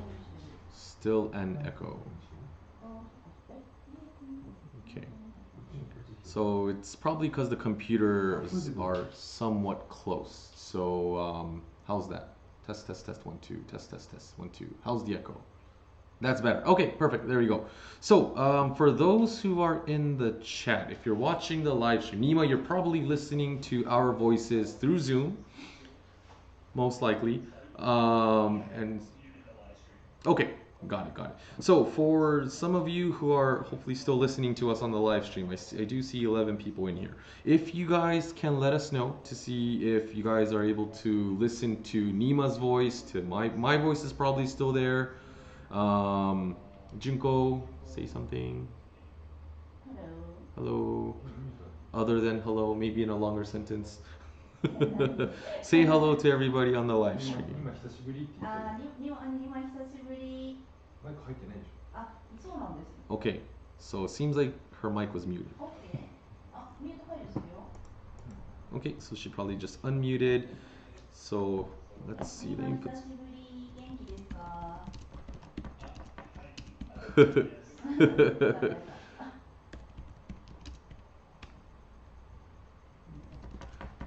Speaker 1: Still an echo. Okay. So it's probably because the computers are somewhat close. So how's that? Test, test, test, 1, 2. Test, test, test, 1, 2. How's the echo? That's better. Okay, perfect. There you go. So for those who are in the chat, if you're watching the live stream, Nima, you're probably listening to our voices through Zoom, most likely. And okay, got it, got it. So for some of you who are hopefully still listening to us on the live stream, I do see 11 people in here. If you guys can let us know to see if you guys are able to listen to Nima's voice, to my voice is probably still there. Junko, say something.
Speaker 3: Hello.
Speaker 1: Hello. Other than hello, maybe in a longer sentence. Say hello to everybody on the live stream.
Speaker 2: 今久しぶりって言った
Speaker 3: あー、に今久しぶり。
Speaker 2: マイク入ってないでしょ
Speaker 3: あ、そうなんです。
Speaker 1: Okay, so it seems like her mic was muted.
Speaker 3: OK。あ、ミュート解除するよ。
Speaker 1: Okay, so she probably just unmuted. So let's see the
Speaker 3: 久
Speaker 1: inputs.
Speaker 3: しぶり、元気ですか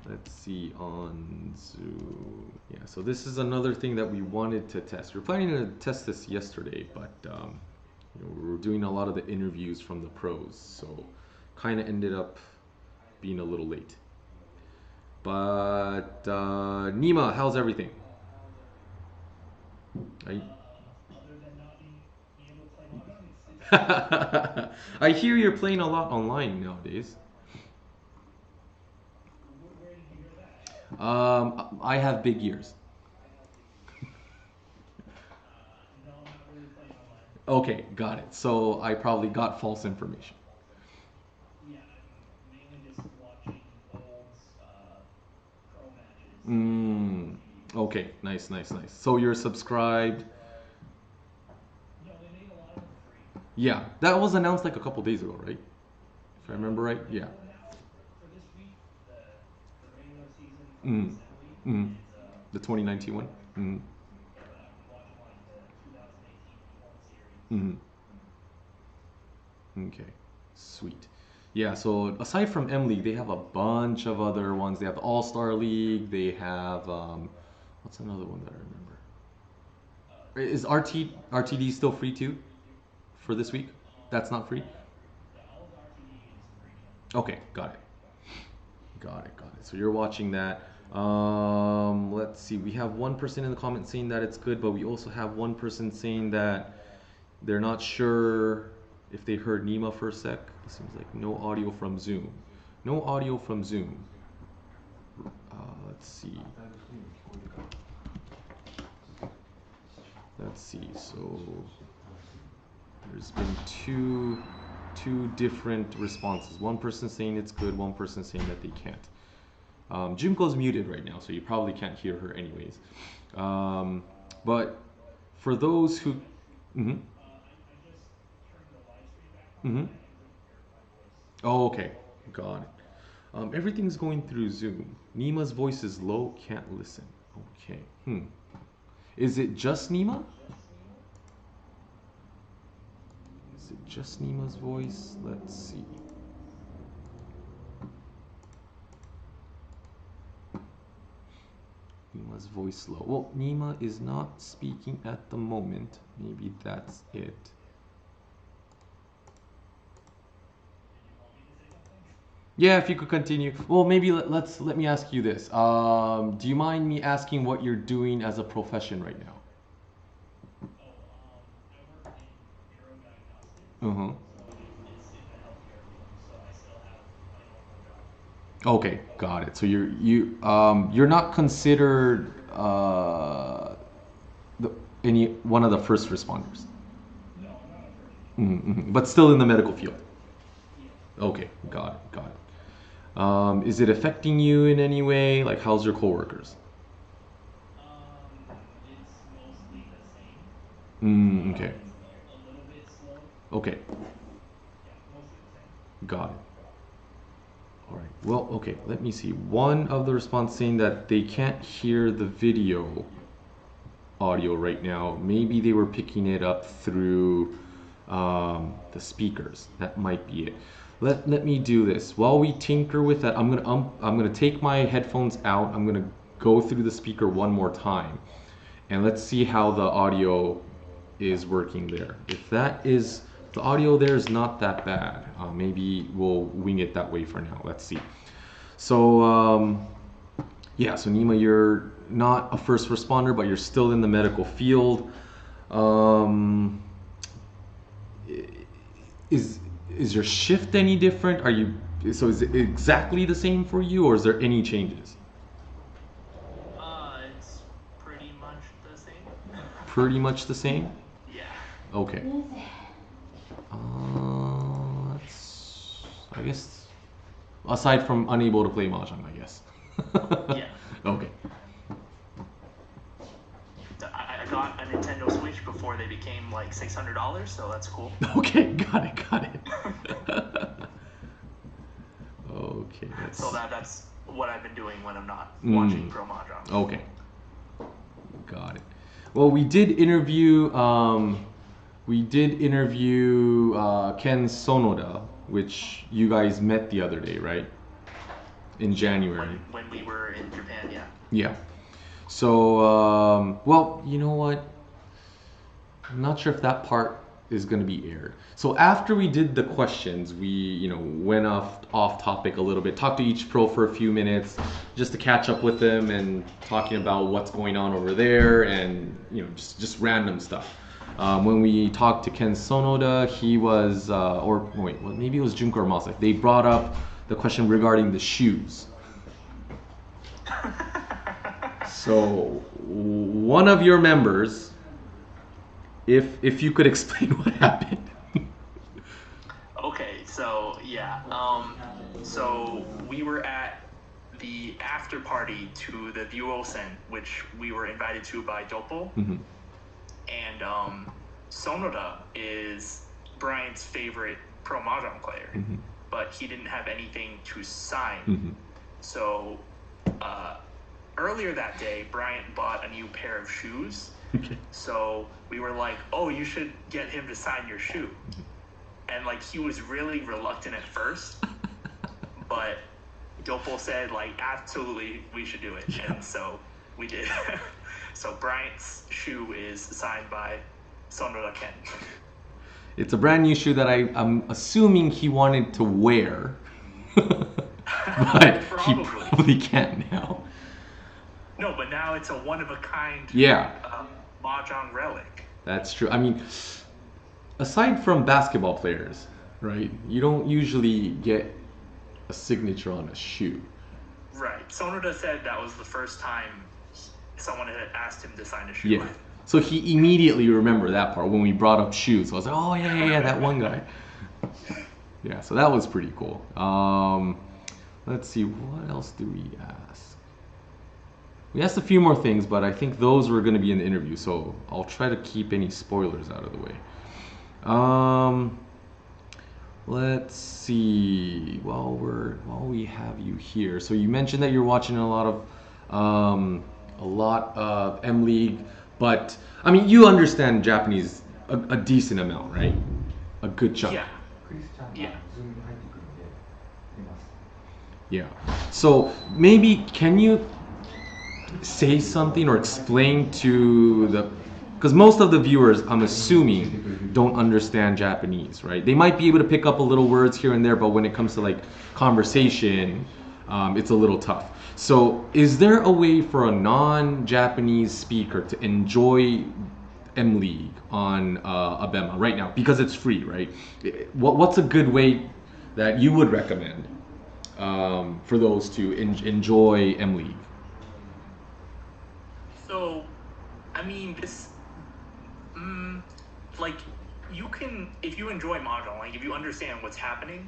Speaker 3: ？Let's
Speaker 1: see on Zoom. Yeah, so this is another thing that we wanted to test. We were planning to test this yesterday, but we were doing a lot of the interviews from the pros, so kind of ended up being a little late. But Nima, how's everything? I hear you're playing a lot online nowadays. I have big ears. Okay, got it. So I probably got false information.
Speaker 5: Yeah, I'm mainly just watching old pro matches.
Speaker 1: Okay, nice, nice, nice. So you're subscribed.
Speaker 5: No, they made a lot of them free.
Speaker 1: Yeah, that was announced like a couple days ago, right? If I remember right, yeah.
Speaker 5: Well, now for this week, the regular season
Speaker 1: Mm.
Speaker 5: assembly
Speaker 1: Mm.
Speaker 5: is
Speaker 1: The 2019 one. Mm.
Speaker 5: yeah, but I'm watching like the 2018 P1 series.
Speaker 1: Okay, sweet. Yeah, so aside from M League, they have a bunch of other ones. They have the All Star League. They have what's another one that I remember? Is RTD still free too for this week? That's not free.
Speaker 5: All of the RTD is free.
Speaker 1: Okay, got it. Got it, got it. So you're watching that. Let's see. We have one person in the comments saying that it's good, but we also have one person saying that they're not sure if they heard Nima for a sec. It seems like no audio from Zoom. No audio from Zoom. Let's see.
Speaker 2: だいぶそういうの聞こえるから
Speaker 1: Let's see. So there's been two different responses. One person saying it's good, one person saying that they can't. Junko's muted right now, so you probably can't hear her anyways. But for those who... Mm-hmm.
Speaker 5: I just turned the live stream back on
Speaker 1: Mm-hmm.
Speaker 5: and I couldn't hear my voice.
Speaker 1: Oh, okay. Got it. Everything's going through Zoom. Nima's voice is low, can't listen. Okay. Is it just Nima? Is it just Nima's voice? Let's see. Nima's voice low. Well, Nima is not speaking at the moment. Maybe that's it. Yeah, if you could continue. Well, maybe let me ask you this. Do you mind me asking what you're doing as a profession right now?
Speaker 5: I work in neurodiagnostics.
Speaker 1: Uh-huh.
Speaker 5: So it's in the healthcare field, so I still have my normal job.
Speaker 1: Okay, got it. So you're not considered any one of the first responders.
Speaker 5: No, I'm not a first.
Speaker 1: But still in the medical field.
Speaker 5: Yeah.
Speaker 1: Okay, got it, got it. Is it affecting you in any way? Like, how's your coworkers?
Speaker 5: It's mostly the same.
Speaker 1: Okay.
Speaker 5: A little bit slow.
Speaker 1: Okay.
Speaker 5: Yeah, mostly the same.
Speaker 1: Got it. All right. Well, okay. Let me see. One of the response saying that they can't hear the video audio right now. Maybe they were picking it up through the speakers. That might be it. Let me do this while we tinker with that. I'm gonna take my headphones out. I'm gonna go through the speaker one more time, and let's see how the audio is working there. If the audio there is not that bad, maybe we'll wing it that way for now. Let's see. So yeah, so Nima, you're not a first responder, but you're still in the medical field. Um, is your shift any different? Is it exactly the same for you, or is there any changes?
Speaker 5: It's pretty much the same.
Speaker 1: Pretty much the same?
Speaker 5: Yeah.
Speaker 1: Okay. I guess aside from unable to play Mahjong, I guess.
Speaker 5: Yeah.
Speaker 1: Okay.
Speaker 5: I got a Nintendo Switch before they became like $600, so that's cool.
Speaker 1: Okay, got it. Okay,
Speaker 5: So that's what I've been doing when I'm not
Speaker 1: Mm.
Speaker 5: watching Pro Mahjong.
Speaker 1: Okay. Got it. Well, we did interview Ken Sonoda, which you guys met the other day, right? In January.
Speaker 5: When we were in Japan, yeah.
Speaker 1: Yeah. So, well, you know what? I'm not sure if that part is going to be aired. So after we did the questions, we, went off topic a little bit, talked to each pro for a few minutes just to catch up with them and talking about what's going on over there and, just random stuff. When we talked to Ken Sonoda, he was, maybe it was Junko or Masek. They brought up the question regarding the shoes. So one of your members, if you could explain what happened.
Speaker 5: Okay, so yeah, so we were at the after party to the Duosen, which we were invited to by Dopo,
Speaker 1: Mhm.
Speaker 5: and Sonoda is Brian's favorite pro mahjong player,
Speaker 1: Mhm.
Speaker 5: but he didn't have anything to sign.
Speaker 1: Mhm.
Speaker 5: So earlier that day, Bryant bought a new pair of shoes.
Speaker 1: Okay.
Speaker 5: So we were like, oh, you should get him to sign your shoe. And like he was really reluctant at first, but Dopo said like absolutely we should do it.
Speaker 1: Yeah.
Speaker 5: And so we did. So Bryant's shoe is signed by Sonoda Ken.
Speaker 1: It's a brand new shoe that I'm assuming he wanted to wear, but he probably can't now.
Speaker 5: No, but now it's a one-of-a-kind
Speaker 1: Yeah.
Speaker 5: mahjong relic.
Speaker 1: That's true. I mean, aside from basketball players, right? You don't usually get a signature on a shoe.
Speaker 5: Right. Sonoda said that was the first time someone had asked him to sign a shoe.
Speaker 1: Yeah. So he immediately remembered that part when we brought up shoes. So I was like, oh yeah, that one guy. Yeah. So that was pretty cool. Let's see, what else do we ask? We asked a few more things, but I think those were going to be in the interview, so I'll try to keep any spoilers out of the way. Let's see. While we have you here, so you mentioned that you're watching a lot of M League, but I mean you understand Japanese a decent amount, right? A good chunk.
Speaker 5: Yeah.
Speaker 4: クリスチャン
Speaker 5: Yeah.
Speaker 4: がズームに入ってくるんで見ます。
Speaker 1: Yeah. So maybe can you say something or explain to because most of the viewers, I'm assuming, don't understand Japanese, right? They might be able to pick up a little words here and there, but when it comes to like conversation, it's a little tough. So is there a way for a non-Japanese speaker to enjoy M League on Abema right now? Because it's free, right? What's a good way that you would recommend for those to enjoy M League?
Speaker 5: So, I mean, like, you can, if you enjoy mahjong, like, if you understand what's happening,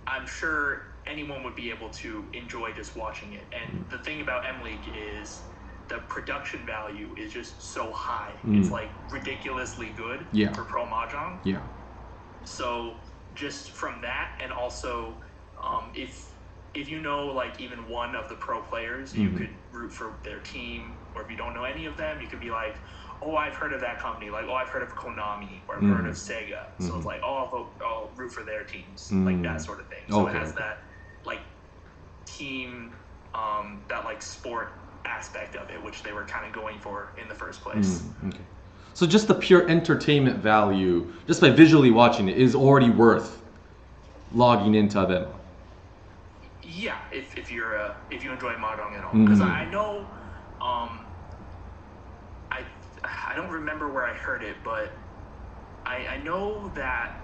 Speaker 5: I'm sure anyone would be able to enjoy just watching it. And the thing about M League is the production value is just so high.
Speaker 1: Mm.
Speaker 5: It's like ridiculously good
Speaker 1: Yeah.
Speaker 5: for pro mahjong.
Speaker 1: Yeah.
Speaker 5: So just from that, and also if you know like even one of the pro players, you
Speaker 1: Mhm.
Speaker 5: could root for their team. Or if you don't know any of them, you could be like, oh, I've heard of that company. Like, oh, I've heard of Konami, or I've heard of Sega. So it's like, oh, I'll root for their teams, like that sort of thing. So
Speaker 1: Okay,
Speaker 5: it has
Speaker 1: okay.
Speaker 5: that like team, that like sport aspect of it, which they were kind of going for in the first place.
Speaker 1: Okay. So just the pure entertainment value, just by visually watching it, is already worth logging into them.
Speaker 5: Yeah, if you enjoy mahjong at all, because I know, I don't remember where I heard it, but I know that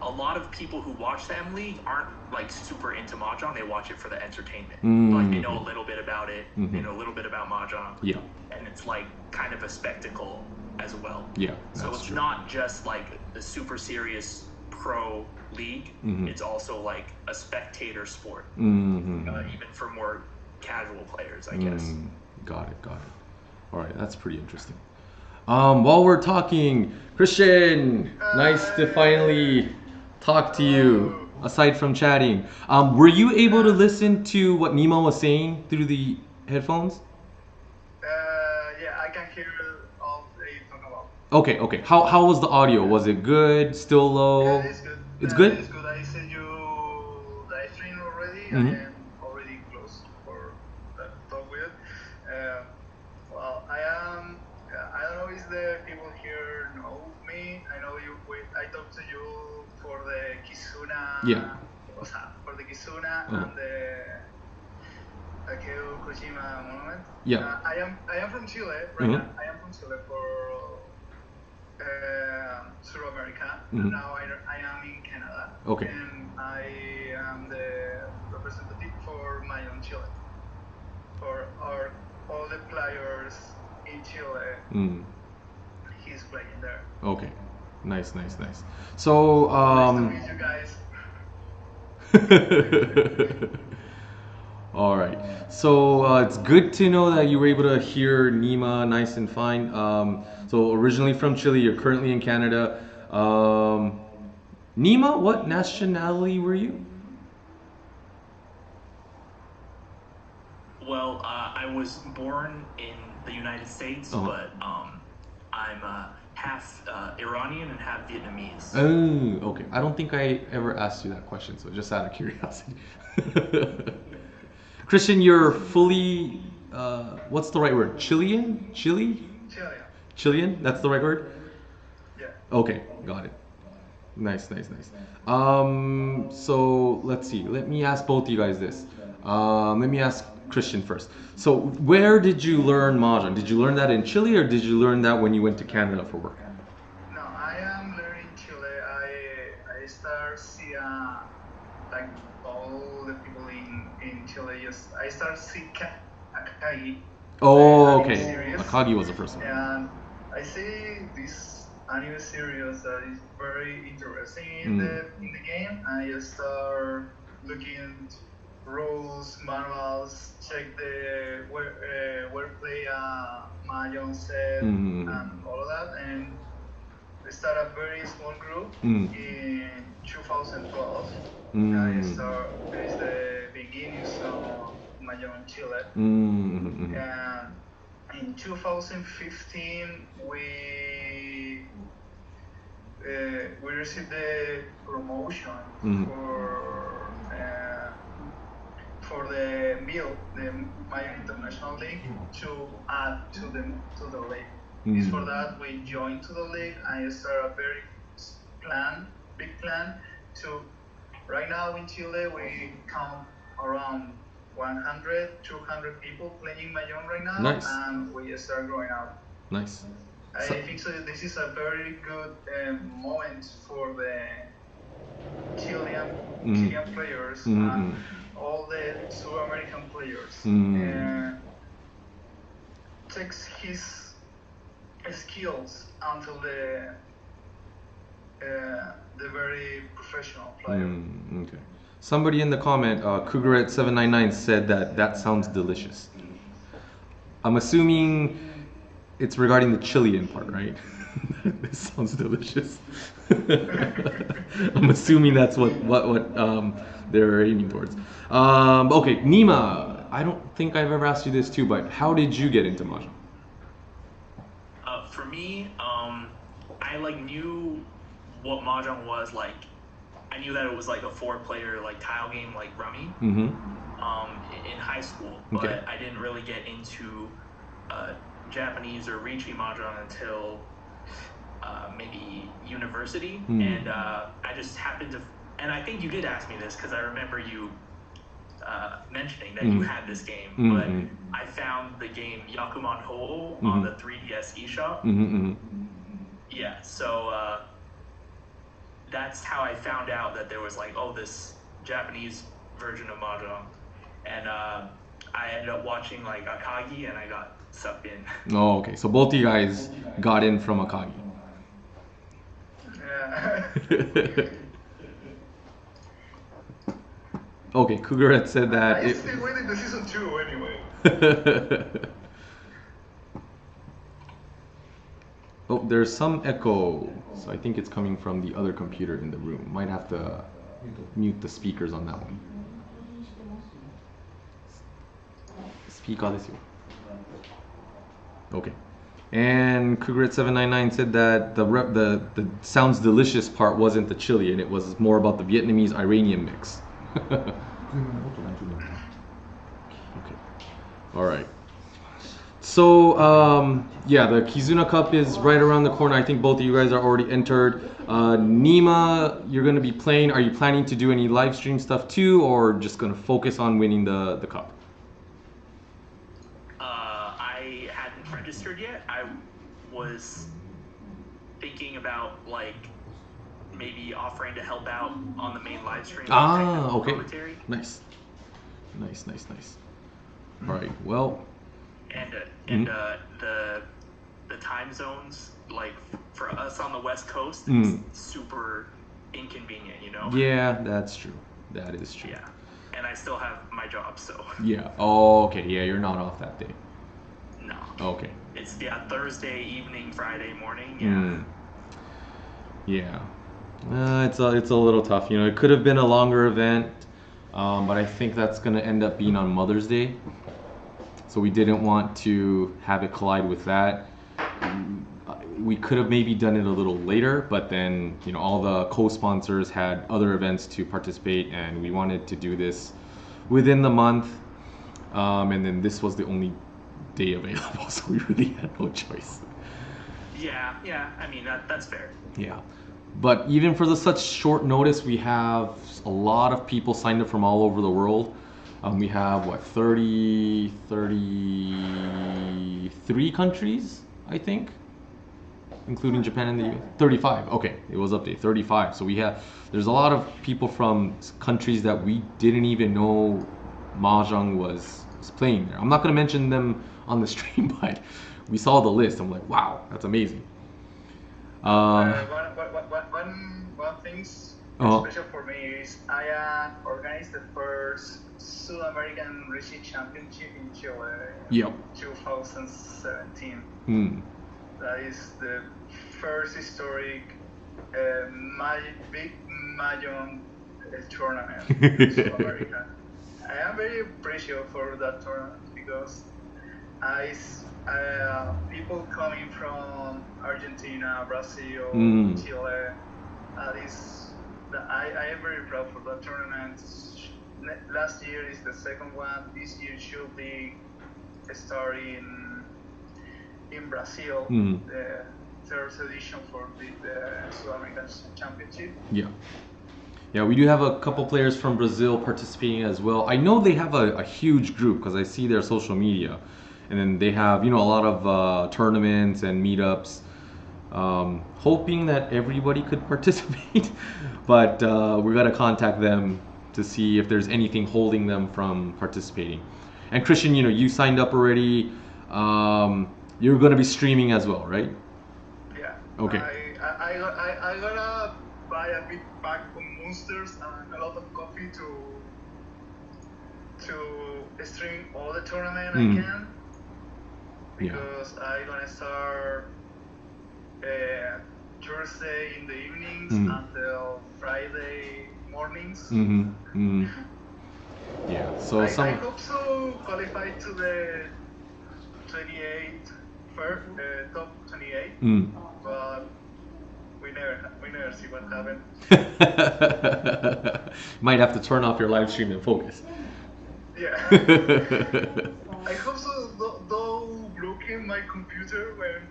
Speaker 5: a lot of people who watch the M League aren't like super into mahjong. They watch it for the entertainment. Like they know a little bit about it. They know a little bit about mahjong.
Speaker 1: Yeah.
Speaker 5: And it's like kind of a spectacle as well.
Speaker 1: Yeah.
Speaker 5: So
Speaker 1: That's
Speaker 5: it's
Speaker 1: true.
Speaker 5: not just like the super serious pro league. It's also like a spectator sport, even for more casual players, I guess.
Speaker 1: Got it. All right, that's pretty interesting. While we're talking, Christian, nice to finally talk to you. Aside from chatting, were you able to listen to what Nemo was saying through the headphones?
Speaker 6: Yeah, I can hear all they talk about.
Speaker 1: Okay. How was the audio? Was it good? Still low?
Speaker 6: Yeah, it's good.
Speaker 1: It's good?
Speaker 6: It's good. I sent you the stream already. I am already close for that talk with. Well, I don't know if the people here know me. I know you. I talked to you for the Kizuna.
Speaker 1: Yeah.
Speaker 6: For the Kizuna and the Takeo Kojima monument.
Speaker 1: Yeah.
Speaker 6: I am from Chile right now. I am from Chile for South America. Now I am in Canada.
Speaker 1: Okay.
Speaker 6: And I am the representative for my own Chile. For all the players in Chile, he's playing there.
Speaker 1: Okay. Nice. So
Speaker 6: Nice to meet you guys.
Speaker 1: all right. So it's good to know that you were able to hear Nima nice and fine. So originally from Chile, you're currently in Canada. Nima, what nationality were you?
Speaker 5: Well, I was born in the United States, but I'm half Iranian and half Vietnamese.
Speaker 1: Oh, okay. I don't think I ever asked you that question, so just out of curiosity. Christian, you're fully, what's the right word? Chilean? Chilean? That's the right word?
Speaker 6: Yeah.
Speaker 1: Okay, got it. Nice. So let's see. Let me ask both of you guys this. Let me ask Christian first. So where did you learn mahjong? Did you learn that in Chile or did you learn that when you went to Canada for work?
Speaker 6: No, I am learning Chile. I start see like all the people in Chile. I start see Akagi.
Speaker 1: Oh, okay.
Speaker 6: Series.
Speaker 1: Akagi was the first one.
Speaker 6: And I see this anime series that is very interesting in the game. I start looking rules, manuals, check the where play mahjong set and all of that, and we start a very small group in 2012. I start is the beginnings of mahjong Chile, and in 2015 we received the promotion for the MIL, the Mahjong International League, to add to the league. It's for that we joined to the league and start a very big plan to. Right now in Chile we count around 100, 200 people playing Mahjong right now,
Speaker 1: Nice.
Speaker 6: and we start growing up.
Speaker 1: Nice.
Speaker 6: I think so. This is a very good moment for the Chilean players and all the South American players. Takes his skills until the very professional player.
Speaker 1: Okay. Somebody in the comment, Cougaret799 said that sounds delicious. I'm assuming it's regarding the Chilean part, right? This sounds delicious. I'm assuming that's what they're aiming towards. Okay, Nima, I don't think I've ever asked you this too, but how did you get into mahjong?
Speaker 5: For me, I like knew what mahjong was like. I knew that it was like a 4-player like tile game like Rummy.
Speaker 1: Mm-hmm.
Speaker 5: In high school, but
Speaker 1: Okay.
Speaker 5: I didn't really get into Japanese or Riichi mahjong until maybe university, and I just happened to. And I think you did ask me this because I remember you mentioning that you had this game, but I found the game Yakuman Ho on the 3DS eShop. Yeah, so that's how I found out that there was like, oh, this Japanese version of mahjong, and I ended up watching like Akagi, and I got sucked in.
Speaker 1: Oh, okay. So both you guys got in from Akagi.
Speaker 6: Yeah.
Speaker 1: Okay, Cougar said that.
Speaker 6: I still waiting the season 2 anyway.
Speaker 1: Oh, there's some echo, so I think it's coming from the other computer in the room. Might have to mute the speakers on that one. Speaker ですよ. Okay. And Cougar799 said that the sounds delicious part wasn't the Chilean, it was more about the Vietnamese Iranian mix. Okay. All right. So yeah, the Kizuna Cup is right around the corner. I think both of you guys are already entered. Nima, you're going to be playing. Are you planning to do any live stream stuff too, or just going to focus on winning the cup?
Speaker 5: I hadn't registered yet. I was thinking about like maybe offering to help out on the main live stream.
Speaker 1: Okay.
Speaker 5: Commentary.
Speaker 1: Nice. All right. Well.
Speaker 5: And the time zones, like for us on the West Coast, it's super inconvenient, you know?
Speaker 1: Yeah, that's true. That is true.
Speaker 5: Yeah. And I still have my job, so.
Speaker 1: Yeah. Oh, okay. Yeah, you're not off that day.
Speaker 5: No.
Speaker 1: Okay.
Speaker 5: It's Thursday evening, Friday morning. Yeah.
Speaker 1: Yeah. It's a little tough. You know, it could have been a longer event, but I think that's gonna end up being on Mother's Day. So we didn't want to have it collide with that. We could have maybe done it a little later, but then, you know, all the co-sponsors had other events to participate, and we wanted to do this within the month. And then this was the only day available, so we really had no choice.
Speaker 5: Yeah. I mean, that's fair.
Speaker 1: Yeah. But even for such short notice, we have a lot of people signed up from all over the world. We have, 33 countries, I think, including Japan and the US. 35, okay, it was updated, 35. So there's a lot of people from countries that we didn't even know mahjong was playing there. I'm not going to mention them on the stream, but we saw the list. I'm like, wow, that's amazing.
Speaker 6: One thing special for me is I organized the first South American Rishi Championship in Chile in 2017. That is the first historic big mahjong tournament in South America. I am very appreciative for that tournament because people coming from Argentina, Brazil, Chile, I am very proud for that tournament. Last year is the second one. This year should be starting in Brazil, the third edition for the South American Championship.
Speaker 1: Yeah, we do have a couple players from Brazil participating as well. I know they have a huge group because I see their social media. And then they have, you know, a lot of tournaments and meetups. Hoping that everybody could participate, but we're gonna contact them to see if there's anything holding them from participating. And Christian, you know, you signed up already. You're gonna be streaming as well, right?
Speaker 6: Yeah.
Speaker 1: Okay.
Speaker 6: I gotta buy a big pack of monsters and a lot of coffee to stream all the tournament I can. because I gonna start Thursday in the evenings until Friday mornings.
Speaker 1: Yeah. So
Speaker 6: I
Speaker 1: some.
Speaker 6: hope so qualify to the 28 first, top 28, but we never see what happens.
Speaker 1: Might have to turn off your live stream and focus.
Speaker 6: Yeah. I hope so. Though blocking my computer when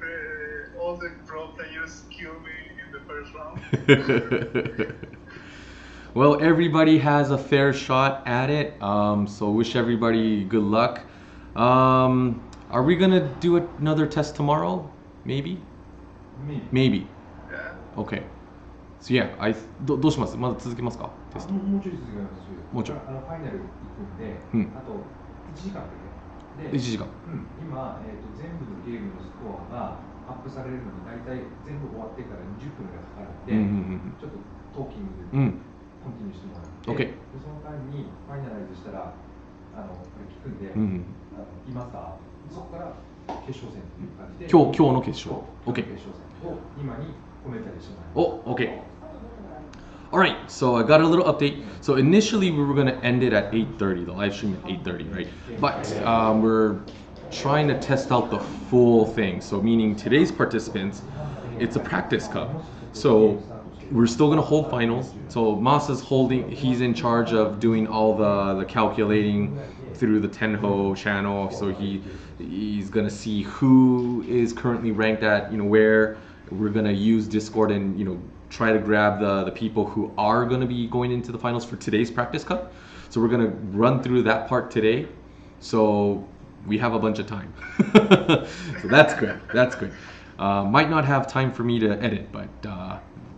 Speaker 6: all the pro players kill me in the first round.
Speaker 1: Well, everybody has a fair shot at it. So wish everybody good luck. Are we gonna do another test tomorrow? Maybe. Maybe.
Speaker 6: Yeah.
Speaker 1: Okay. So yeah, どうします？まだ続けますか？テスト。
Speaker 4: もうちょい続けます。
Speaker 1: もうちょい。
Speaker 4: ファイナル行くんで、あと1時間だけ。で、
Speaker 1: 1時間。
Speaker 4: 今、全部のゲームのスコアがアップされるのに大体全部終わってから20分ぐらいかかるんで、ちょっとトーキングでコンティニューしてもらって、でその間にファイナライズしたらこれ聞くんで、いますか？そこから決勝戦という感じで、
Speaker 1: 今日の決勝。OK。
Speaker 4: 決勝戦を今にコメンタリーしてもらいます。
Speaker 1: OK. All right, so I got a little update. So initially we were gonna end it at 8:30, the live stream at 8:30, right? But we're trying to test out the full thing. So meaning today's participants, it's a practice cup. So we're still gonna hold finals. So Masa's holding, he's in charge of doing all the calculating through the Tenho channel. So he's gonna see who is currently ranked at, where. We're gonna use Discord and try to grab the people who are gonna be going into the finals for today's practice cup. So we're gonna run through that part today. So we have a bunch of time. So that's good. That's good. Might not have time for me to edit, but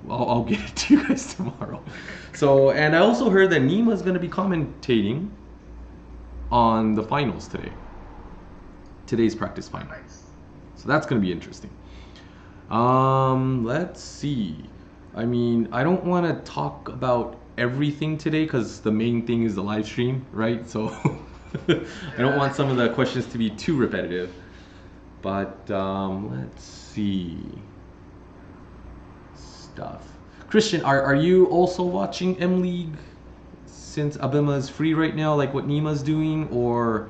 Speaker 1: I'll get it to you guys tomorrow. So, and I also heard that Nima's gonna be commentating on the finals today. Today's practice final. So that's gonna be interesting. Let's see. I mean, I don't want to talk about everything today because the main thing is the live stream, right? So I don't want some of the questions to be too repetitive. But let's see. Stuff. Christian, are you also watching M League since Abema is free right now, like what Nima's doing, or?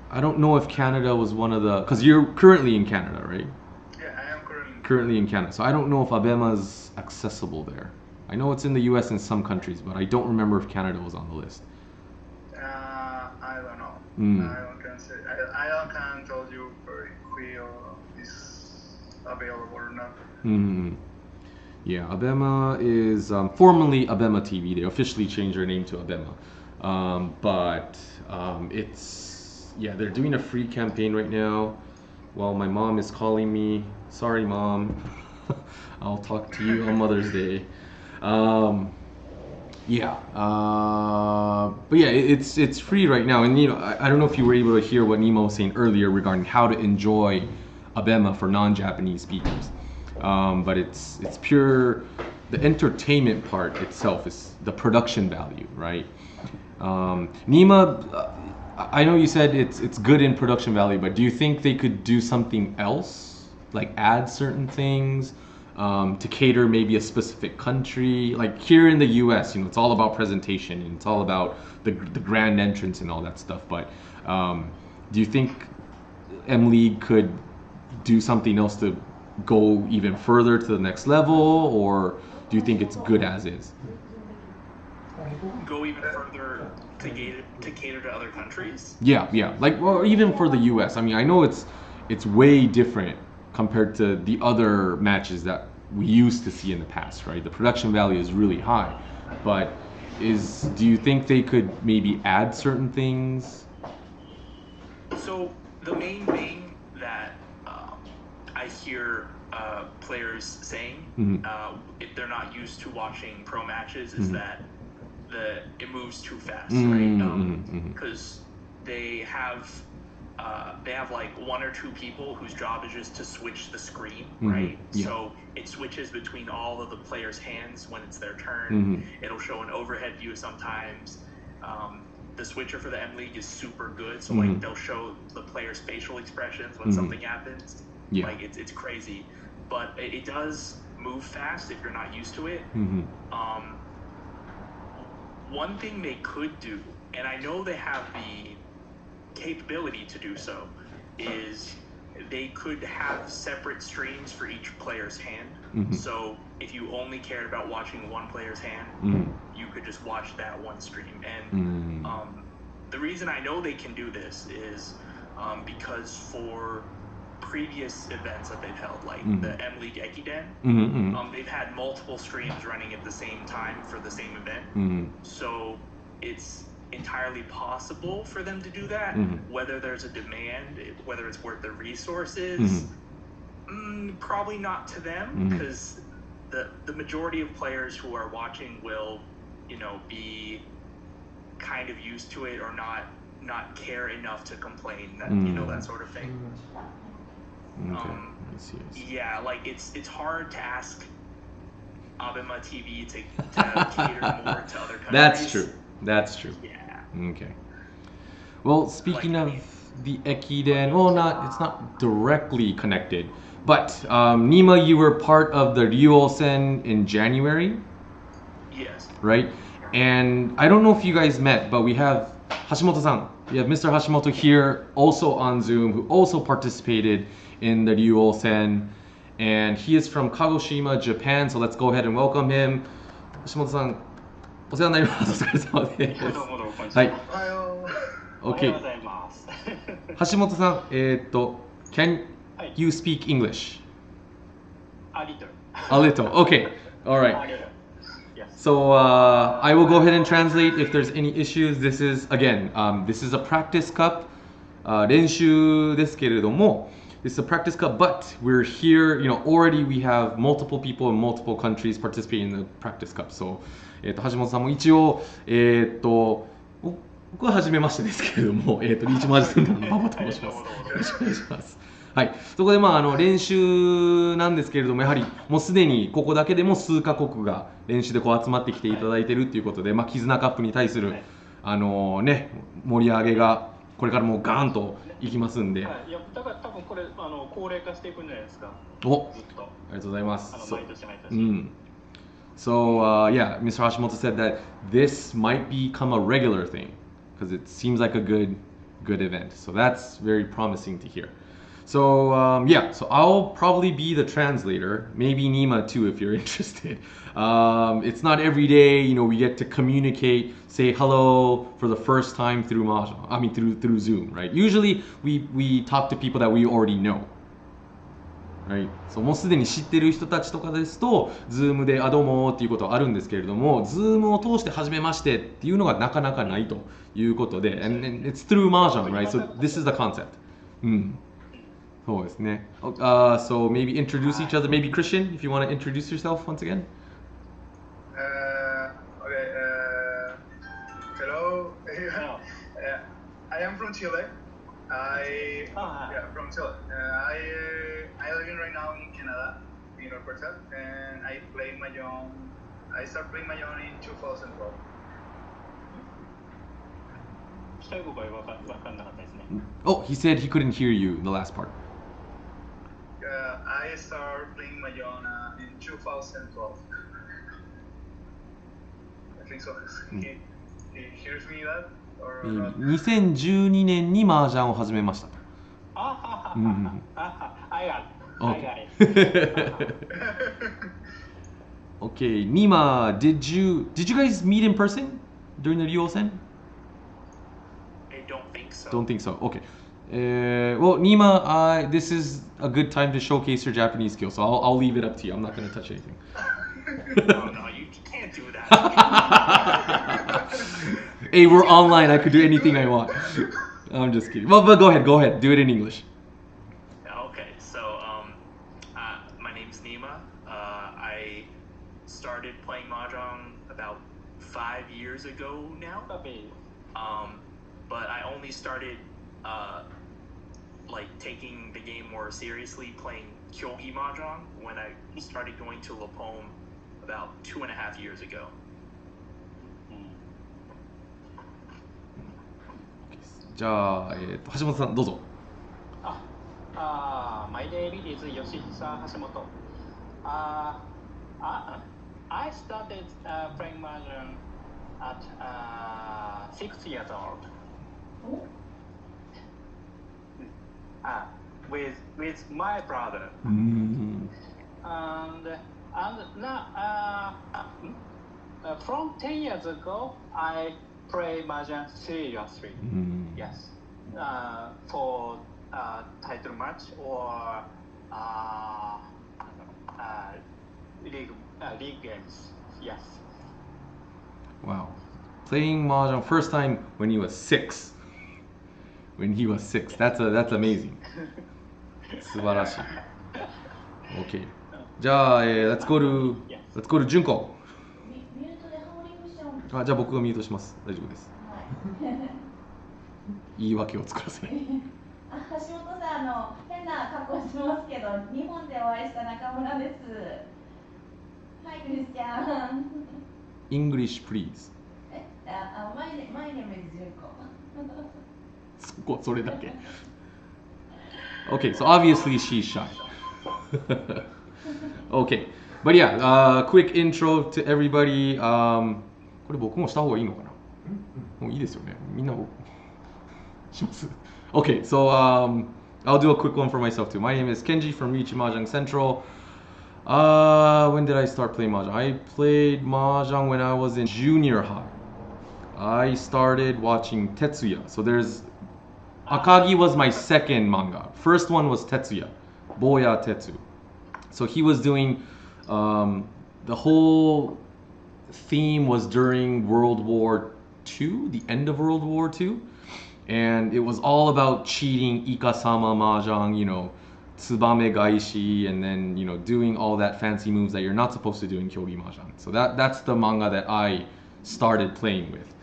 Speaker 1: I don't know if Canada was one of the, because you're currently in Canada, right?
Speaker 6: Yeah, I am
Speaker 1: currently in Canada. So I don't know if Abema's accessible there. I know it's in the US in some countries, but I don't remember if Canada was on the list.
Speaker 6: I don't know. I can't tell you very clear if it's available or not.
Speaker 1: Yeah, Abema is formerly Abema TV. They officially changed their name to Abema. But it's, yeah, they're doing a free campaign right now. While my mom is calling me. Sorry, Mom. I'll talk to you on Mother's Day. Yeah. But yeah, it's free right now. And I don't know if you were able to hear what Nima was saying earlier regarding how to enjoy Abema for non-Japanese speakers. But it's pure, the entertainment part itself is the production value, right? Nima, I know you said it's good in production value, but do you think they could do something else, like add certain things to cater maybe a specific country? Like here in the U.S., it's all about presentation and it's all about the grand entrance and all that stuff. But do you think M League could do something else to go even further to the next level, or do you think it's good as is?
Speaker 5: Go even further to cater to other countries?
Speaker 1: Yeah, like, well, even for the US. I mean, I know it's way different compared to the other matches that we used to see in the past, right? The production value is really high, but do you think they could maybe add certain things?
Speaker 5: So the main thing that I hear players saying if they're not used to watching pro matches is that it moves too fast, right? Because they have like one or two people whose job is just to switch the screen, right?
Speaker 1: Yeah.
Speaker 5: So it switches between all of the players' hands when it's their turn. It'll show an overhead view sometimes. the switcher for the M League is super good. So like they'll show the players' facial expressions when something happens.
Speaker 1: Yeah.
Speaker 5: Like it's crazy, but it does move fast if you're not used to it. One thing they could do, and I know they have the capability to do so, is they could have separate streams for each player's hand. So if you only cared about watching one player's hand, you could just watch that one stream. And the reason I know they can do this is because for previous events that they've held, like the M League Ekiden, they've had multiple streams running at the same time for the same event. So it's entirely possible for them to do that. Whether there's a demand, whether it's worth the resources, probably not to them, because the majority of players who are watching will, you know, be kind of used to it or not care enough to complain, that you know, that sort of thing.
Speaker 1: Okay. I see.
Speaker 5: Yeah, like it's hard to ask Abema TV to cater more to other countries.
Speaker 1: That's true.
Speaker 5: Yeah.
Speaker 1: Okay. Well, speaking of the Ekiden, well, it's not directly connected, but Nima, you were part of the Ryuosen in January,
Speaker 5: Yes.
Speaker 1: right? And I don't know if you guys met, but we have Hashimoto-san. We have Mr. Hashimoto here, also on Zoom, who also participated in the Ryuosen, and he is from Kagoshima, Japan. So let's go ahead and welcome him. Hashimoto-san, お世話になります。お疲れ様です。
Speaker 7: どうもどうもこんにちは。
Speaker 1: はい。
Speaker 7: おはよう
Speaker 1: Okay.
Speaker 7: ございます。
Speaker 1: 橋本さん、can
Speaker 7: はい。
Speaker 1: you speak English?
Speaker 7: A little.
Speaker 1: A little. Okay. All
Speaker 7: A
Speaker 1: right.
Speaker 7: little. Yes.
Speaker 1: So I will go ahead and translate if there's any issues. This is again, this is a practice cup. 練習ですけれども、this is a practice cup, but we're here. You know, already we have multiple people in multiple countries participating in the practice cup. So, 橋本さんも一応、僕は初めましてですけれども、リーチマジセンターの馬場と申します。よろしくお願いします。はい、そこで練習なんですけれども、やはりもうすでにここだけでも数カ国が練習でこう集まってきていただいているということで、キズナカップに対する、ね、盛り上げがこれからもうガーンといきますんで、
Speaker 7: はい、いやだから多分これ高齢化していくんじゃないですか。
Speaker 1: お、
Speaker 7: ずっと。
Speaker 1: ありがとうございます。
Speaker 7: 毎年毎年。
Speaker 1: So yeah, Mr. Hashimoto said that this might become a regular thing because it seems like a good event. So that's very promising to hear. So yeah, so I'll probably be the translator, maybe Nima too if you're interested. It's not every day, you know, we get to communicate, say hello for the first time through Mahjong. I mean through Zoom, right? Usually we talk to people that we already know. Right. So もうすでに知ってる人たちとかですと、Zoom でどうもっていうことはあるんですけれども、Zoom を通して初めましてっていうのがなかなかないということで、and it's through Mahjong, right? So this is the concept. そうですね。So maybe introduce each other. Maybe Christian, if you want to introduce yourself once again.
Speaker 6: Okay. Hello. I am from Chile. From Chile. I live right now in Canada, in Alberta, and I started playing Mahjong in 2012.
Speaker 7: 最後が分かんなかったですね。
Speaker 1: Oh, he said he couldn't hear you in the last part.
Speaker 6: I started playing Mahjong in 2012. I think so. He hears me that? Or not?
Speaker 1: 2012年に麻雀を始めました。
Speaker 7: I got it.
Speaker 1: Okay, Nima, did you guys meet in person during the Ryuosen?
Speaker 5: I don't think so.
Speaker 1: Don't think so. Okay. Well, Nima, this is a good time to showcase your Japanese skills, so I'll leave it up to you. I'm not going to touch anything.
Speaker 5: No, you can't do that.
Speaker 1: Hey, we're online. I could do anything I want. I'm just kidding. Well, but go ahead. Do it in English.
Speaker 5: Okay, so my name's Nima. I started playing Mahjong about 5 years ago now. But I only started like taking the game more seriously, playing Kyogi Mahjong, when I started going to La Pomme about 2.5 years ago.
Speaker 1: じゃあ、橋本さんどうぞ。
Speaker 7: My name is Yoshihisa Hashimoto. I started playing Mahjong at 6 years old. With my brother. And now, from 10 years ago, I play Mahjong seriously. Yes. For title match or league games. Yes.
Speaker 1: Wow. Playing Mahjong first time when he was 6. When he was 6. That's amazing. 素晴らしい。Okay. じゃあ、let's go to 純子。
Speaker 3: ミュートでハウリングしちゃうんですか。
Speaker 1: じゃあ僕がミュートします。大丈夫です。
Speaker 3: はい。
Speaker 1: 言い訳を作らせない。
Speaker 3: 橋本さん、変な格好してますけど、日本でお会いした中村です。はい、クリスチャン。
Speaker 1: English, please.
Speaker 3: My name is 純子。
Speaker 1: それだけ。Okay, so obviously she's shy. Okay, but yeah, quick intro to everybody. これ僕もした方がいいのかな。もういいですよね。みんなします。Okay, so I'll do a quick one for myself too. My name is Kenji from Michi Mahjong Central. When did I start playing Mahjong? I played Mahjong when I was in junior high. I started watching Tetsuya. So there's Akagi was my second manga. First one was Tetsuya, Boya Tetsu. So he was doing the whole theme was during World War II, the end of World War II, and it was all about cheating Ikasama Mahjong, Tsubame Gaishi, and then doing all that fancy moves that you're not supposed to do in Kyogi Mahjong. So that's the manga that I started playing with.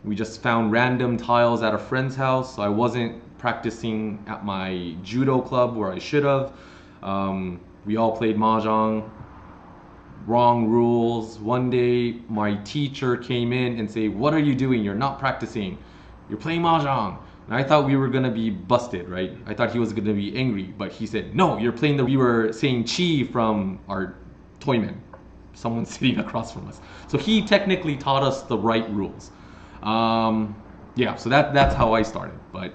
Speaker 1: We just found random tiles at a friend's house, so I wasn't practicing at my judo club where I should have. We all played Mahjong, wrong rules. One day my teacher came in and said, "What are you doing? You're not practicing. You're playing Mahjong." And I thought we were gonna be busted, right? I thought he was gonna be angry, but he said, "No, you're playing we were saying chi from our toyman." Someone sitting across from us. So he technically taught us the right rules. Yeah, so that's how I started. But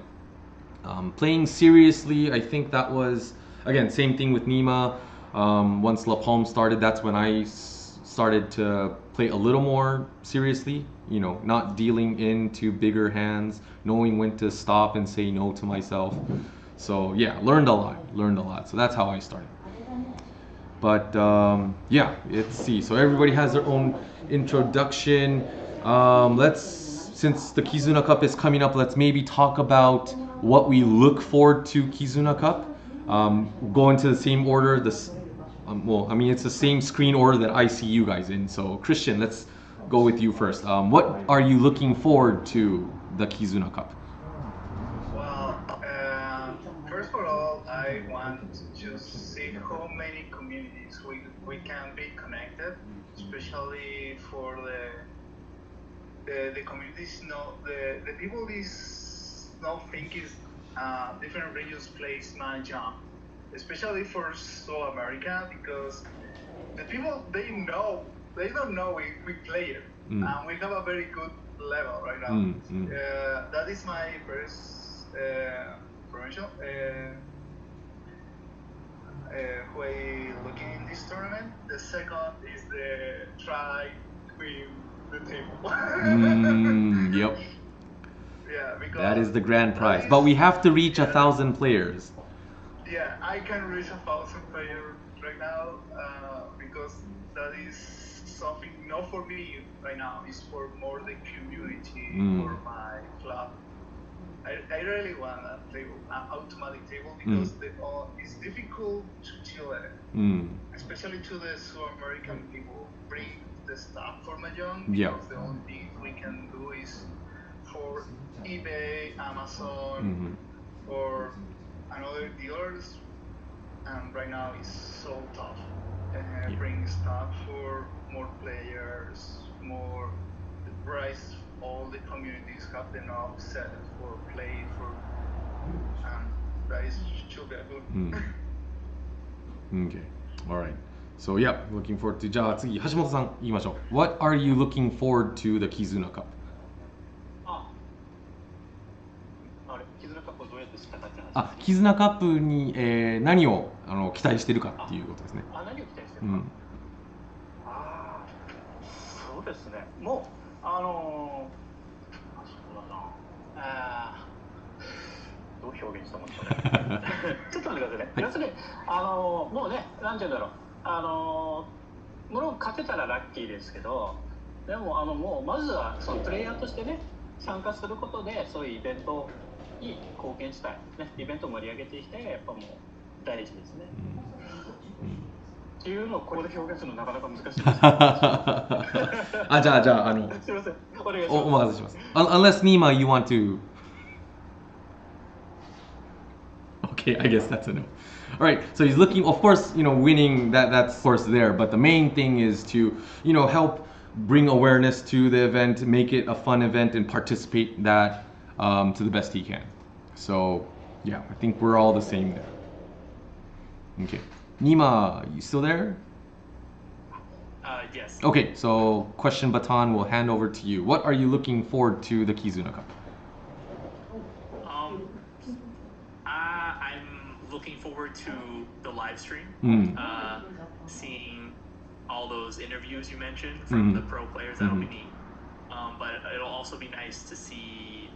Speaker 1: playing seriously, I think that was, again, same thing with Nima. Once La Palme started, that's when I started to play a little more seriously, not dealing into bigger hands, knowing when to stop and say no to myself. So yeah, learned a lot. So that's how I started. But yeah, let's see. So everybody has their own introduction. Since the Kizuna Cup is coming up, let's maybe talk about what we look forward to Kizuna Cup. Go into the same order. It's the same screen order that I see you guys in. So Christian, let's go with you first. What are you looking forward to the Kizuna Cup?
Speaker 6: Well, first of all, I want to see how many communities we can be connected, especially for the communities. The people is not thinking different regions plays Mahjong, especially for South America, because the people they don't know we play it, and we have a very good level right now. That is my first provincial way looking in this tournament. The second is the try win the table.
Speaker 1: Yep.
Speaker 6: Yeah, because
Speaker 1: that is the grand prize. But we have to reach 1,000 players.
Speaker 6: Yeah, I can reach 1,000 players right now because that is something not for me right now. It's for more the community, for my club. I really want a table, an automatic table, because it's difficult to Chile, especially to the South American people, bring the stuff for Mahjong.
Speaker 1: Yeah.
Speaker 6: Because the only thing we can do is for eBay, Amazon, or another dealers, and right now it's so tough. Bring stuff for more players, more the price all the communities captain are set for play for, and that is should be a good.
Speaker 1: Okay. All right. So yeah, looking forward to. じゃあ次橋本さん言いましょう。What are you looking forward to the Kizuna Cup?
Speaker 7: あれ、キズナカップをどうやって知ったかって話。
Speaker 1: あ、絆カップに、何を期待してるかっていうことですね。
Speaker 7: 何を期待してるか。そうですね。もうそうだな。どう表現したもんですかね。ちょっと待ってくださいね。要するにもうね、なんて言うんだろう。もの勝てたらラッキーですけど、でももうまずはそのプレイヤーとしてね参加することでそういうイベントに貢献したい、ね、イベントを盛り上げていきたいがやっぱもう大事ですね。っていうのをこれで表現するのなかなか難しいです。
Speaker 1: あ、じゃあ
Speaker 7: すみません。お願いします。
Speaker 1: お任せします。Unless Nima, you want to. Okay, I guess that's a no. All right, so he's looking, of course, winning, that's of course there, but the main thing is to, help bring awareness to the event, make it a fun event, and participate that to the best he can. So, yeah, I think we're all the same there. Okay. Nima, you still there?
Speaker 5: Yes.
Speaker 1: Okay, so question baton will hand over to you. What are you looking forward to the Kizuna Cup?
Speaker 5: I'm looking forward to the live stream, seeing all those interviews you mentioned from the pro players. That'll be neat. But it'll also be nice to see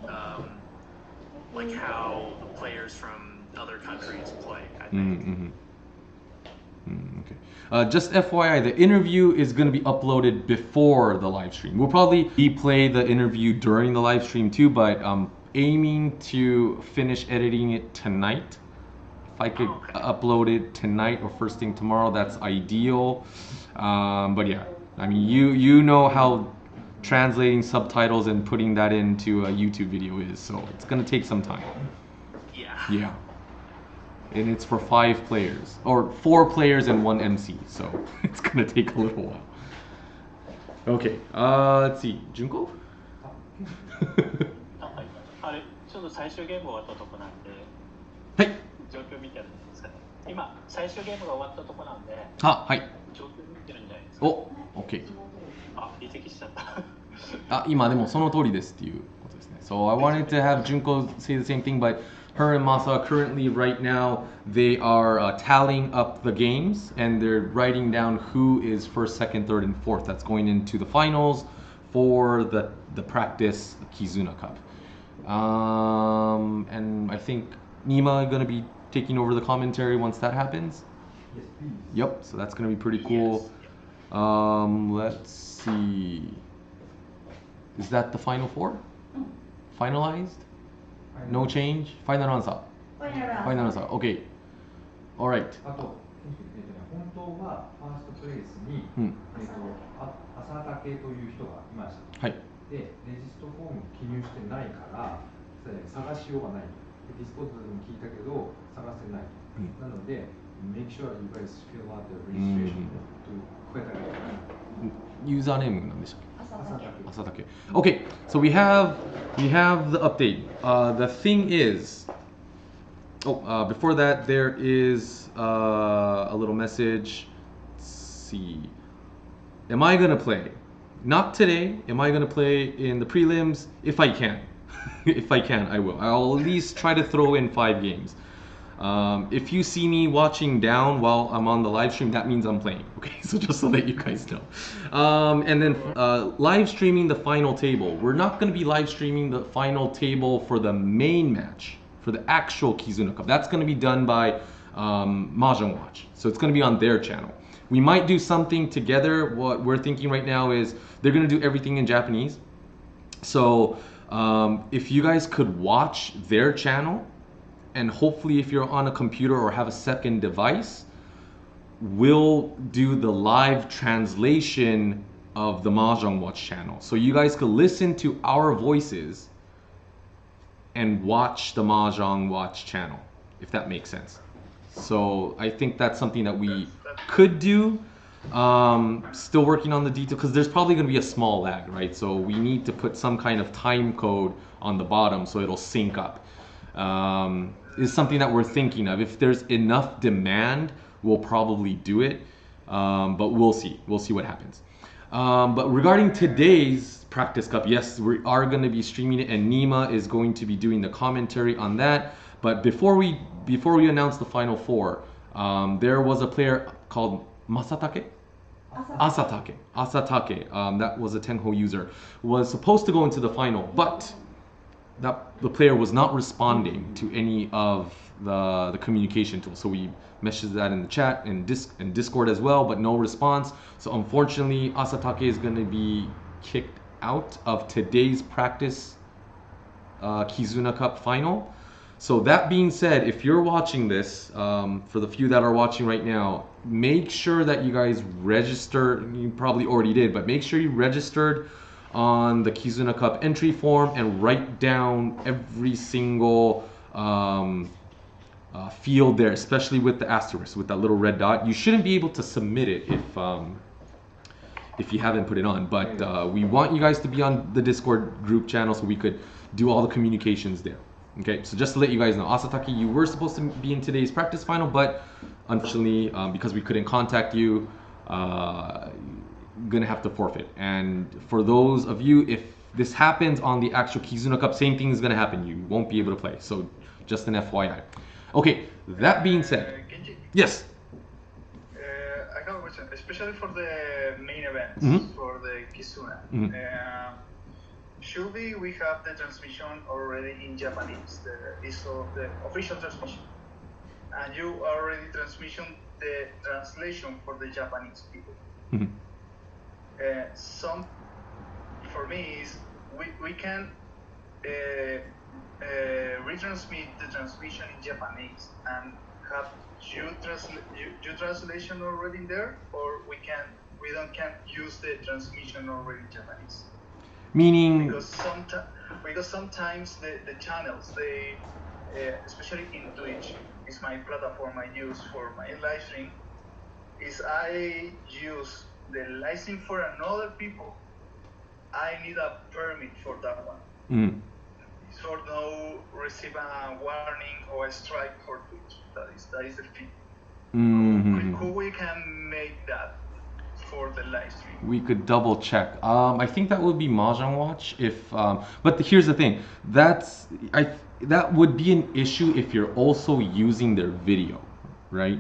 Speaker 5: like how the players from other countries play, I think.
Speaker 1: Okay. Just FYI, the interview is going to be uploaded before the live stream. We'll probably replay the interview during the live stream too, but aiming to finish editing it tonight. If I could upload it tonight or first thing tomorrow, that's ideal. But yeah, I mean, you know how translating subtitles and putting that into a YouTube video is, so it's going to take some time. Yeah. And it's for 5 players, or 4 players and 1 MC, so it's gonna take a little while. Okay, let's see, Junko?
Speaker 7: あれ、ちょうど最終ゲーム終わったとこなんで、
Speaker 1: はい。
Speaker 7: 状況見てるんですかね。今、最終ゲームが終わったとこなんで、
Speaker 1: はい。
Speaker 7: 状況見てるんじゃないですか。
Speaker 1: お、OK。
Speaker 7: 離席しちゃった。
Speaker 1: 今でもその通りですっていうことですね。So I wanted to have Junko say the same thing, but her and Masa currently right now they are tallying up the games and they're writing down who is first, second, third, and fourth. That's going into the finals for the practice Kizuna Cup. And I think Nima gonna be taking over the commentary once that happens.
Speaker 4: Yes, please.
Speaker 1: Yep. So that's gonna be pretty cool. Let's see. Is that the final 4? Finalized? No change? Final answer. Final answer. Okay. All right.
Speaker 4: あと、本当はファーストプレイスに、浅竹という人がいました。
Speaker 1: はい。
Speaker 4: で、レジストフォーム記入してないから、探しようがない。ディスコードでも聞いたけど、探せない。なので、make sure you guys fill out the registration to 増えたらいいかな。
Speaker 1: ユーザーネームなんでしたっけ？Asatake. Okay, so we have the update. The thing is, before that there is a little message. Let's see. Am I gonna play? Not today. Am I gonna play in the prelims? If I can. If I can, I will. I'll at least try to throw in 5 games. If you see me watching down while I'm on the live stream, that means I'm playing. Okay, so just so that you guys know. And then live streaming the final table. We're not going to be live streaming the final table for the main match, for the actual Kizuna Cup. That's going to be done by Mahjong Watch. So it's going to be on their channel. We might do something together. What we're thinking right now is they're going to do everything in Japanese. So if you guys could watch their channel, and hopefully if you're on a computer or have a second device, we'll do the live translation of the Mahjong Watch channel. So you guys could listen to our voices and watch the Mahjong Watch channel, if that makes sense. So I think that's something that we could do. Still working on the detail because there's probably going to be a small lag, right? So we need to put some kind of time code on the bottom so it'll sync up. Is something that we're thinking of. If there's enough demand, we'll probably do it, but we'll see. We'll see what happens. But regarding today's practice cup, yes, we are going to be streaming it, and Nima is going to be doing the commentary on that. But before we announce the final four, there was a player called Masatake. Asatake, that was a Tenho user, was supposed to go into the final, but the player was not responding to any of the communication tools. So we messaged that in the chat and Discord as well, but no response. So unfortunately, Asatake is going to be kicked out of today's practice Kizuna Cup final. So that being said, if you're watching this, for the few that are watching right now, make sure that you guys register. You probably already did, but make sure you registered on the Kizuna Cup entry form and write down every single field there, especially with the asterisk, with that little red dot. You shouldn't be able to submit it if you haven't put it on, but we want you guys to be on the Discord group channel so we could do all the communications there. Okay, so just to let you guys know, Asataki, you were supposed to be in today's practice final, but unfortunately, because we couldn't contact you, gonna have to forfeit. And for those of you, if this happens on the actual Kizuna Cup, same thing is gonna happen. You won't be able to play. So just an FYI. Okay, that being said,
Speaker 6: Kenji,
Speaker 1: yes.
Speaker 6: I have a question, especially for the main event, for the Kizuna. Should we have the transmission already in Japanese, the official transmission, and you already transmission the translation for the Japanese people. Some for me is we can retransmit the transmission in Japanese and have you translation already there, or we can't use the transmission already in Japanese.
Speaker 1: Meaning,
Speaker 6: because sometimes the channels, they especially in Twitch, is my platform I use for my live stream, is I use the live stream for another people. I need a permit for that one. So no receive a warning or a strike for Twitch. That is the thing. Who we can make that for the live stream?
Speaker 1: We could double check. I think that would be Mahjong Watch. But here's the thing. That would be an issue if you're also using their video, right?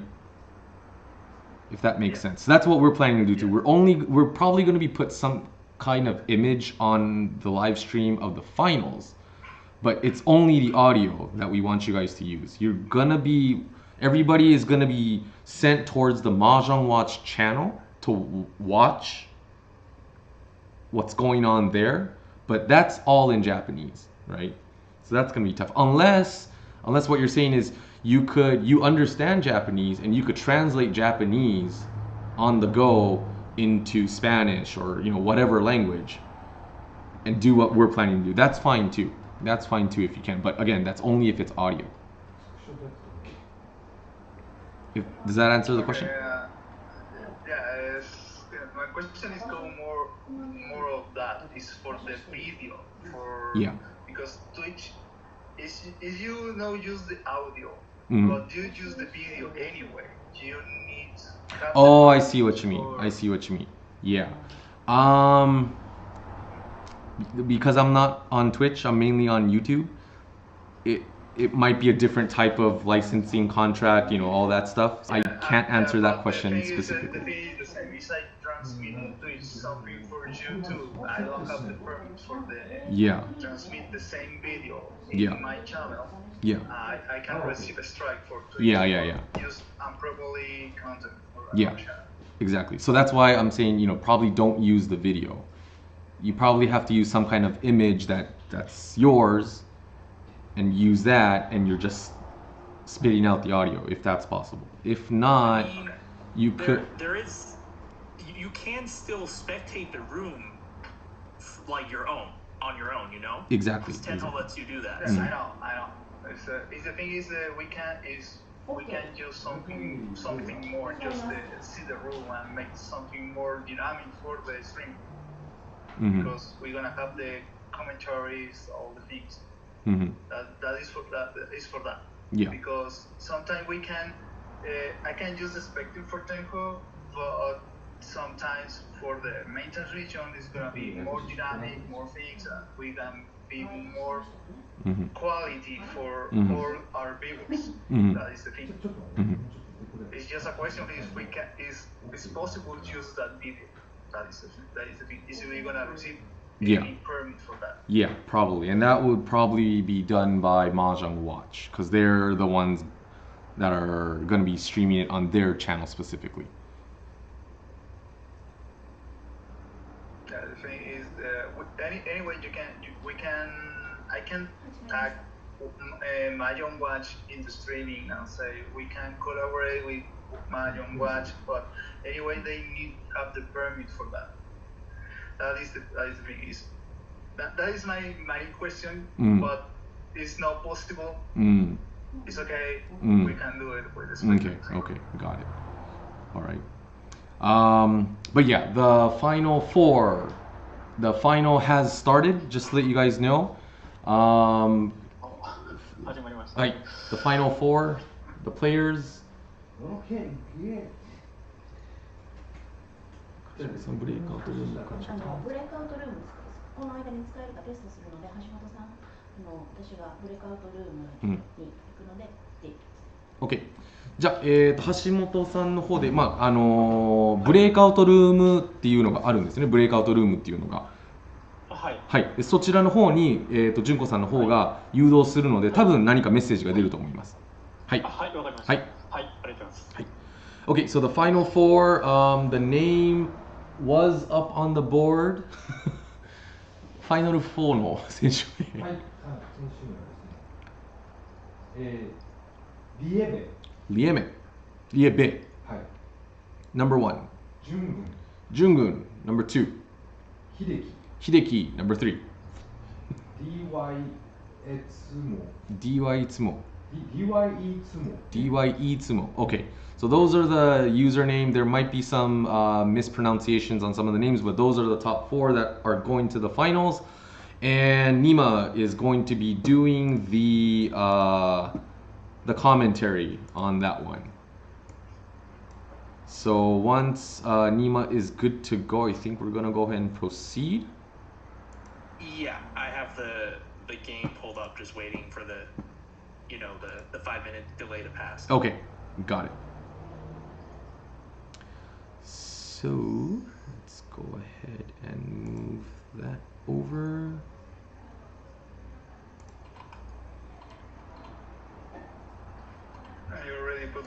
Speaker 1: If that makes sense. That's what we're planning to do too. We're probably going to be put some kind of image on the live stream of the finals, but it's only the audio that we want you guys to use. Everybody is gonna be sent towards the Mahjong Watch channel to watch what's going on there, but that's all in Japanese, right? So that's gonna be tough. Unless what you're saying is you understand Japanese and you could translate Japanese on the go into Spanish or whatever language and do what we're planning to do. That's fine too. That's fine too if you can. But again, that's only if it's audio. Does that answer the question?
Speaker 6: My question is more of that is for the video, because Twitch is use the audio, but you use the video anyway. You need.
Speaker 1: I see what you mean. Yeah. Because I'm not on Twitch, I'm mainly on YouTube. It might be a different type of licensing contract, all that stuff. I can't answer that question specifically.
Speaker 6: The thing is the same. If I transmit Twitch something for YouTube, I don't have the permit for the transmit the same video in my channel. I can receive a strike for Twitch. Use improperly content for our channel.
Speaker 1: Exactly. So that's why I'm saying, probably don't use the video. You probably have to use some kind of image that's yours and use that, and you're just spitting out the audio if that's possible. If not, you
Speaker 5: can still spectate the room like on your own,
Speaker 1: Exactly.
Speaker 5: Because Tenho lets you do that.
Speaker 6: Yes, I know. The thing is we can't we can use something more, just see the rule and make something more dynamic for the stream. Because we're gonna have the commentaries, all the things. That is for that.
Speaker 1: Yeah.
Speaker 6: Because sometimes we can, I can use the spectrum for Tenko, but sometimes for the maintenance region it's gonna be more dynamic, more things, and we can be more quality for all our viewers. That is the thing. It's just a question if we can, is possible to use that video. That is the thing. Is we gonna receive any permit for that?
Speaker 1: Yeah, probably, and that would probably be done by Mahjong Watch because they're the ones that are going to be streaming it on their channel specifically.
Speaker 6: The thing is, anyway, I can tag Mahjong Watch in the streaming and say we can collaborate with Mahjong Watch, but anyway, they need to have the permit for that. That is the thing. That is my question, but it's not possible. It's okay. We can do it with the spectrum.
Speaker 1: Okay, got it. All right. But yeah, the final four, the final has started. Just to let you guys know. Like the final four, the players.
Speaker 2: Okay, yeah.
Speaker 1: ブレイクアウトルーム
Speaker 3: ブレイクアウトルームこの間に使えるかテストするので、橋本さん、私がブレイクアウトルームに行くので、
Speaker 1: OK。じゃあ、橋本さんの方で、ブレイクアウトルームっていうのがあるんですね。ブレイクアウトルームっていうのが。はい。でそちらの方に、純子さんの方が誘導するので、多分何かメッセージが出ると思います。はい。
Speaker 7: はい、わかりました。はい、ありがとうございます。はい。
Speaker 1: Okay, so the final four, the name was up on the board. ファイナル4の選手名。はい、選手名はですね。リエベ。はい。Number 1. ジュングン。Number 2. ヒデキ。Number 3. DY いつも。Okay. So those are the username. There might be some mispronunciations on some of the names, but those are the top four that are going to the finals. And Nima is going to be doing the commentary on that one. So once Nima is good to go, I think we're gonna go ahead and proceed.
Speaker 5: Yeah, I have the game pulled up, just waiting for the 5-minute delay to pass.
Speaker 1: Okay, got it. So let's go ahead and move that over.
Speaker 6: You already put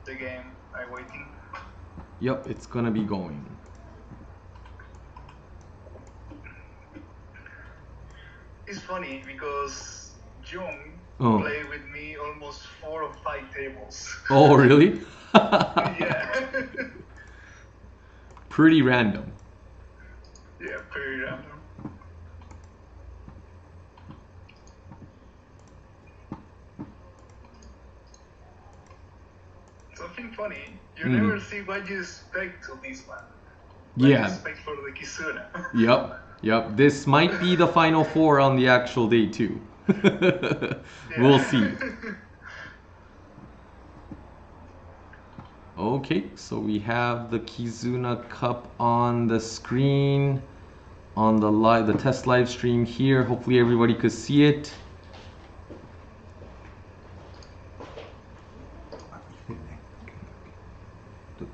Speaker 6: the game. I'm waiting.
Speaker 1: Yep, it's gonna be going.
Speaker 6: It's funny because Jung played with me almost 4 or 5 tables.
Speaker 1: Oh, really?
Speaker 6: Yeah.
Speaker 1: Pretty random.
Speaker 6: Yeah, pretty random. Something funny, you never see what you expect of this one. What you expect for the Kizuna.
Speaker 1: Yep. This might be the final four on the actual day too. We'll see. Okay, so we have the Kizuna Cup on the screen on the test live stream here. Hopefully everybody could see it.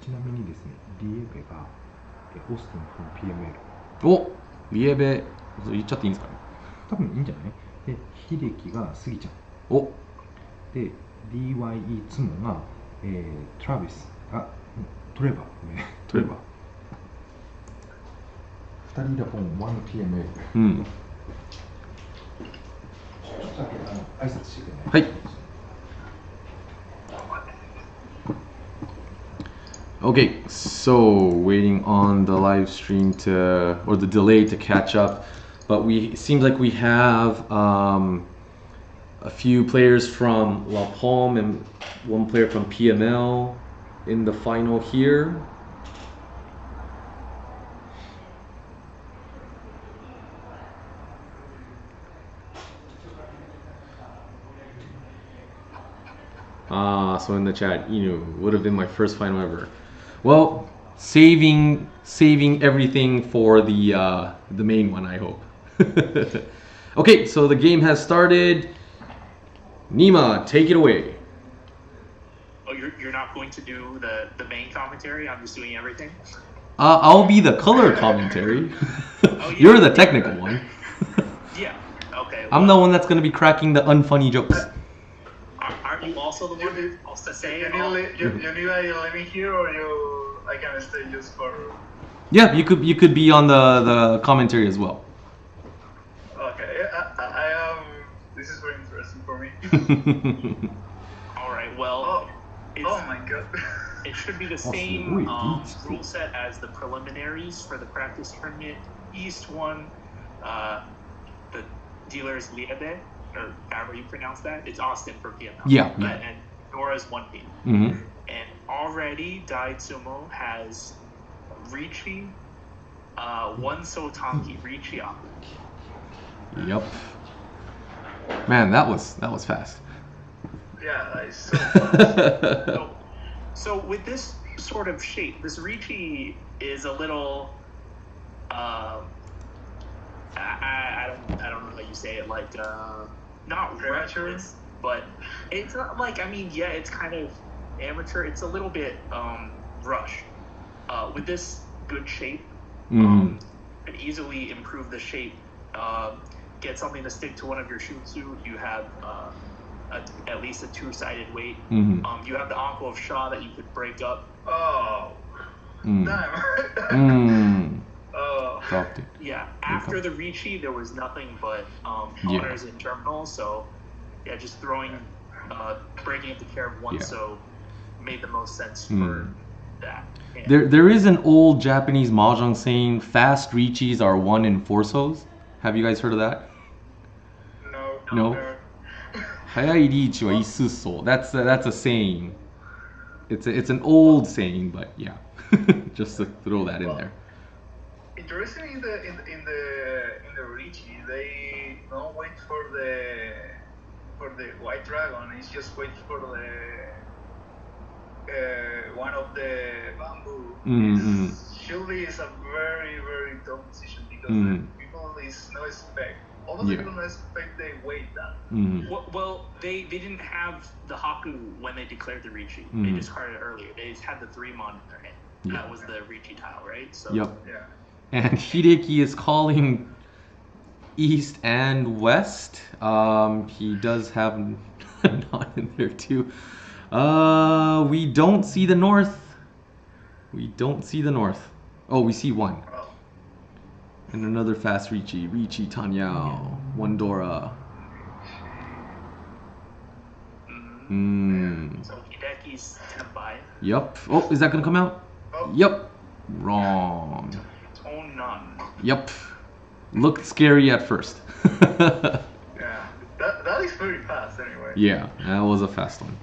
Speaker 2: ちなみにですね、リエベがオースティンフォー PML。
Speaker 1: お、リエベ、言っちゃっていいんですかね。
Speaker 2: 多分いいんじゃない？で、秀樹がスギちゃん。
Speaker 1: お。
Speaker 2: で、DYE ツモが、トラビス。トレバー。2人で本 1PML。
Speaker 1: うん。
Speaker 2: ちょっとだけ挨拶してくれない？
Speaker 1: はい。Okay, so waiting on the live stream or the delay to catch up, but it seems like we have a few players from La Palme and one player from PML in the final here. So in the chat, Inu would have been my first final ever. Well, saving everything for the main one, I hope. Okay, so the game has started. Nima, take it away.
Speaker 5: Oh, you're not going to do the main commentary? I'm just doing everything?
Speaker 1: I'll be the color commentary.
Speaker 5: Oh, yeah.
Speaker 1: You're the technical one.
Speaker 5: Yeah, okay.
Speaker 1: I'm the one that's going to be cracking the unfunny jokes.
Speaker 5: Aren't you also the one who's supposed to say it?
Speaker 6: You need to let me here, or I can stay just for...
Speaker 1: Yeah, you could be on the commentary as well.
Speaker 6: Okay, I am... This is very interesting for me.
Speaker 5: Alright, well...
Speaker 6: Oh my god.
Speaker 5: It should be the same rule set as the preliminaries for the practice tournament. East one, the dealer's Liebe, or however you pronounce that. It's Austin for PML.
Speaker 1: Yeah.
Speaker 5: And Nora's one team.
Speaker 1: Mm-hmm.
Speaker 5: And already Daitsumo has Ricci, one Sotanki Ricci up.
Speaker 1: Yep. Man, that was fast.
Speaker 6: Yeah, that is so fast.
Speaker 5: So with this sort of shape, this Ricci is a little, I don't know how you say it, like, not reckless, but it's not like, I mean, yeah, it's kind of amateur. It's a little bit rush. With this good shape, could easily improve the shape, get something to stick to one of your shutsu. You have at least a two-sided weight. You have the Anko of Shaw that you could break up.
Speaker 6: Oh.
Speaker 1: Damn.
Speaker 6: Oh.
Speaker 1: Dropped it.
Speaker 5: Yeah, after the Ricci, there was nothing but counters and terminals. So, yeah, just breaking up the care of one so made the most sense for that. Yeah.
Speaker 1: There is an old Japanese mahjong saying, fast Richis are 1 in 4 so's. Have you guys heard of that? No? 早いリーチは一数層. That's a saying. It's an old saying, but yeah. Just to throw that in there.
Speaker 6: Interesting in the Ricci, they don't wait for the white dragon. It's just wait for the one of the bamboo. Surely is a very very tough position because the people is no expect. All the people don't expect they wait that.
Speaker 5: Well, they didn't have the Haku when they declared the Ricci. They discarded it earlier. They just had the 3-mon in their hand. That was the Ricci tile, right? So,
Speaker 1: yep.
Speaker 6: Yeah.
Speaker 1: And Hideki is calling east and west. He does have a knot in there too. We don't see the north. Oh, we see one. And another fast Ricci Tanyao, one Dora.
Speaker 5: So Hideki's Tenpai.
Speaker 1: Yep. Oh, is that gonna come out? Yep. Wrong.
Speaker 5: Tone none.
Speaker 1: Yep. Looked scary at first.
Speaker 6: Yeah. That is very fast anyway.
Speaker 1: Yeah, that was a fast one.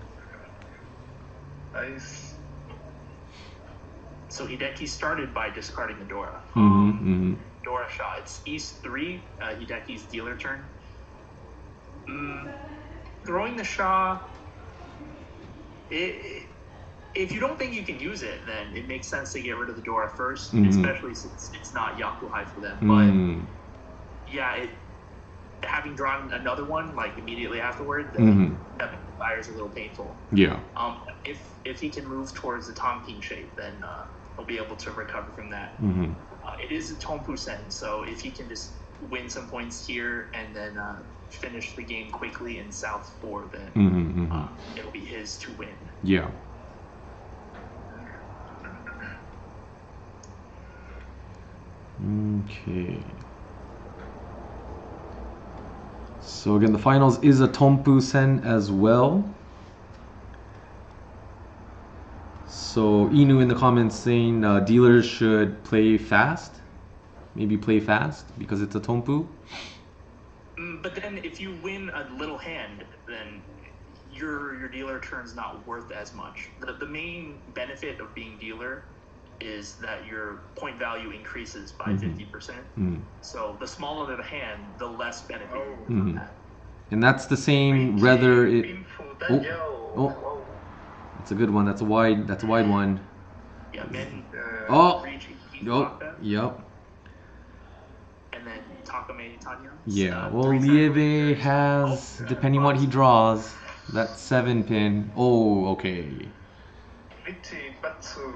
Speaker 6: Nice.
Speaker 5: So Hideki started by discarding the Dora. Dora Shaw. It's East 3, Hideki's dealer turn. Throwing the Shaw, if you don't think you can use it, then it makes sense to get rid of the Dora first, especially since it's not Yakuhai for them. But yeah, having drawn another one like immediately afterward, that fire is a little painful.
Speaker 1: Yeah.
Speaker 5: If he can move towards the Tonping shape, then he'll be able to recover from that. It is a Tonpu Sen, so if he can just win some points here and then finish the game quickly in South 4, then it'll be his to win.
Speaker 1: Yeah. Okay. So again, the finals is a Tonpu Sen as well. So Inu in the comments saying dealers should play fast. Maybe play fast because it's a Tonpu.
Speaker 5: But then if you win a little hand, then your dealer turn's not worth as much. The main benefit of being dealer is that your point value increases by 50%. So the smaller the hand, the less benefit you get from that.
Speaker 1: And that's the same whether it.
Speaker 6: Yo.
Speaker 1: Oh, that's a good one. That's a wide one.
Speaker 5: Yeah, men.
Speaker 1: Oh,
Speaker 5: Reaching
Speaker 1: yep.
Speaker 5: And then Takame Tanya.
Speaker 1: Yeah, well, Liebe has, depending what he draws, that 7 pin. Oh, okay.
Speaker 6: Richie Batsu.